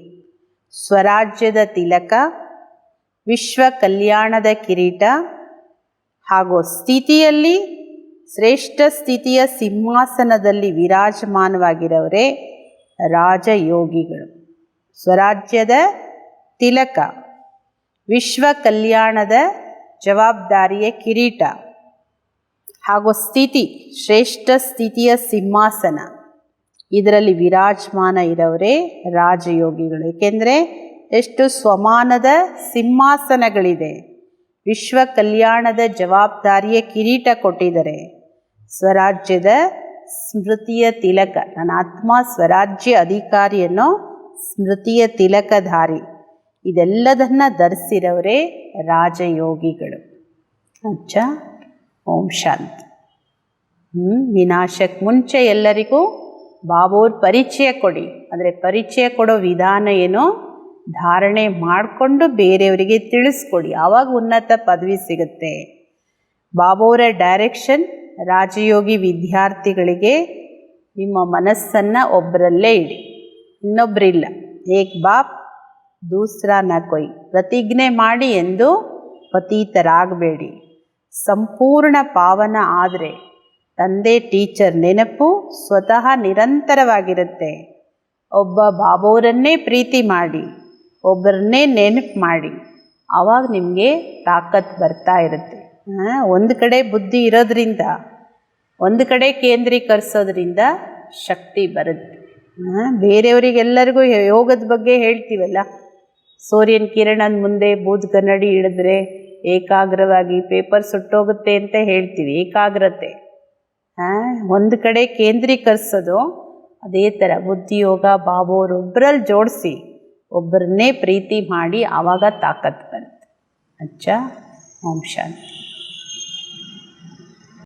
ಸ್ವರಾಜ್ಯದ ತಿಲಕ, ವಿಶ್ವ ಕಲ್ಯಾಣದ ಕಿರೀಟ ಹಾಗೂ ಸ್ಥಿತಿಯಲ್ಲಿ ಶ್ರೇಷ್ಠ ಸ್ಥಿತಿಯ ಸಿಂಹಾಸನದಲ್ಲಿ ವಿರಾಜಮಾನವಾಗಿರೋರೇ ರಾಜಯೋಗಿಗಳು. ಸ್ವರಾಜ್ಯದ ತಿಲಕ, ವಿಶ್ವ ಕಲ್ಯಾಣದ ಜವಾಬ್ದಾರಿಯ ಕಿರೀಟ ಹಾಗೂ ಸ್ಥಿತಿ ಶ್ರೇಷ್ಠ ಸ್ಥಿತಿಯ ಸಿಂಹಾಸನ, ಇದರಲ್ಲಿ ವಿರಾಜಮಾನ ಇರೋರೇ ರಾಜಯೋಗಿಗಳು. ಏಕೆಂದರೆ ಎಷ್ಟು ಸ್ವಮಾನದ ಸಿಂಹಾಸನಗಳಿದೆ, ವಿಶ್ವ ಕಲ್ಯಾಣದ ಜವಾಬ್ದಾರಿಯ ಕಿರೀಟ ಕೊಟ್ಟಿದ್ದಾರೆ, ಸ್ವರಾಜ್ಯದ ಸ್ಮೃತಿಯ ತಿಲಕ, ನನ್ನ ಆತ್ಮ ಸ್ವರಾಜ್ಯ ಅಧಿಕಾರಿಯನ್ನು ಸ್ಮೃತಿಯ ತಿಲಕಧಾರಿ, ಇದೆಲ್ಲದನ್ನ ಧರಿಸಿರೋರೇ ರಾಜಯೋಗಿಗಳು. ಅಚ್ಚ, ಓಂ ಶಾಂತಿ. ವಿನಾಶಕ್ಕೆ ಮುಂಚೆ ಎಲ್ಲರಿಗೂ ಬಾಬೋರ್ ಪರಿಚಯ ಕೊಡಿ. ಅಂದರೆ ಪರಿಚಯ ಕೊಡೋ ವಿಧಾನ ಏನೋ ಧಾರಣೆ ಮಾಡಿಕೊಂಡು ಬೇರೆಯವರಿಗೆ ತಿಳಿಸ್ಕೊಡಿ, ಆವಾಗ ಉನ್ನತ ಪದವಿ ಸಿಗುತ್ತೆ. ಬಾಬೋರ ಡೈರೆಕ್ಷನ್ ರಾಜಯೋಗಿ ವಿದ್ಯಾರ್ಥಿಗಳಿಗೆ ನಿಮ್ಮ ಮನಸ್ಸನ್ನು ಒಬ್ಬರಲ್ಲೇ ಇಡಿ, ಇನ್ನೊಬ್ಬರಿಲ್ಲ. ಏಕ್ ಬಾಪ್ ದೂಸರಾ ನ ಕೊಯ್. ಪ್ರತಿಜ್ಞೆ ಮಾಡಿ ಎಂದು ಪತೀತರಾಗಬೇಡಿ. ಸಂಪೂರ್ಣ ಪಾವನ ಆದರೆ ತಂದೆ ಟೀಚರ್ ನೆನಪು ಸ್ವತಃ ನಿರಂತರವಾಗಿರುತ್ತೆ. ಒಬ್ಬ ಬಾಬೋರನ್ನೇ ಪ್ರೀತಿ ಮಾಡಿ, ಒಬ್ಬರನ್ನೇ ನೆನಪು ಮಾಡಿ, ಆವಾಗ ನಿಮಗೆ ತಾಕತ್ತು ಬರ್ತಾ ಇರುತ್ತೆ. ಒಂದು ಕಡೆ ಬುದ್ಧಿ ಇರೋದ್ರಿಂದ, ಒಂದು ಕಡೆ ಕೇಂದ್ರೀಕರಿಸೋದ್ರಿಂದ ಶಕ್ತಿ ಬರುತ್ತೆ. ಬೇರೆಯವರಿಗೆಲ್ಲರಿಗೂ ಯೋಗದ ಬಗ್ಗೆ ಹೇಳ್ತೀವಲ್ಲ, ಸೂರ್ಯನ ಕಿರಣದ ಮುಂದೆ ಬೂದ್ ಕನ್ನಡಿ ಹಿಡಿದ್ರೆ ಏಕಾಗ್ರವಾಗಿ ಪೇಪರ್ ಸುಟ್ಟೋಗುತ್ತೆ ಅಂತ ಹೇಳ್ತೀವಿ. ಏಕಾಗ್ರತೆ ಒಂದು ಕಡೆ ಕೇಂದ್ರೀಕರಿಸೋದು. ಅದೇ ಥರ ಬುದ್ಧಿಯೋಗ ಬಾಬೋರೊಬ್ಬರಲ್ಲಿ ಜೋಡಿಸಿ ಒಬ್ಬರನ್ನೇ ಪ್ರೀತಿ ಮಾಡಿ, ಆವಾಗ ತಾಕತ್ತು ಬರುತ್ತೆ. ಅಚ್ಚಾ, ಓಂ ಶಾಂತಿ.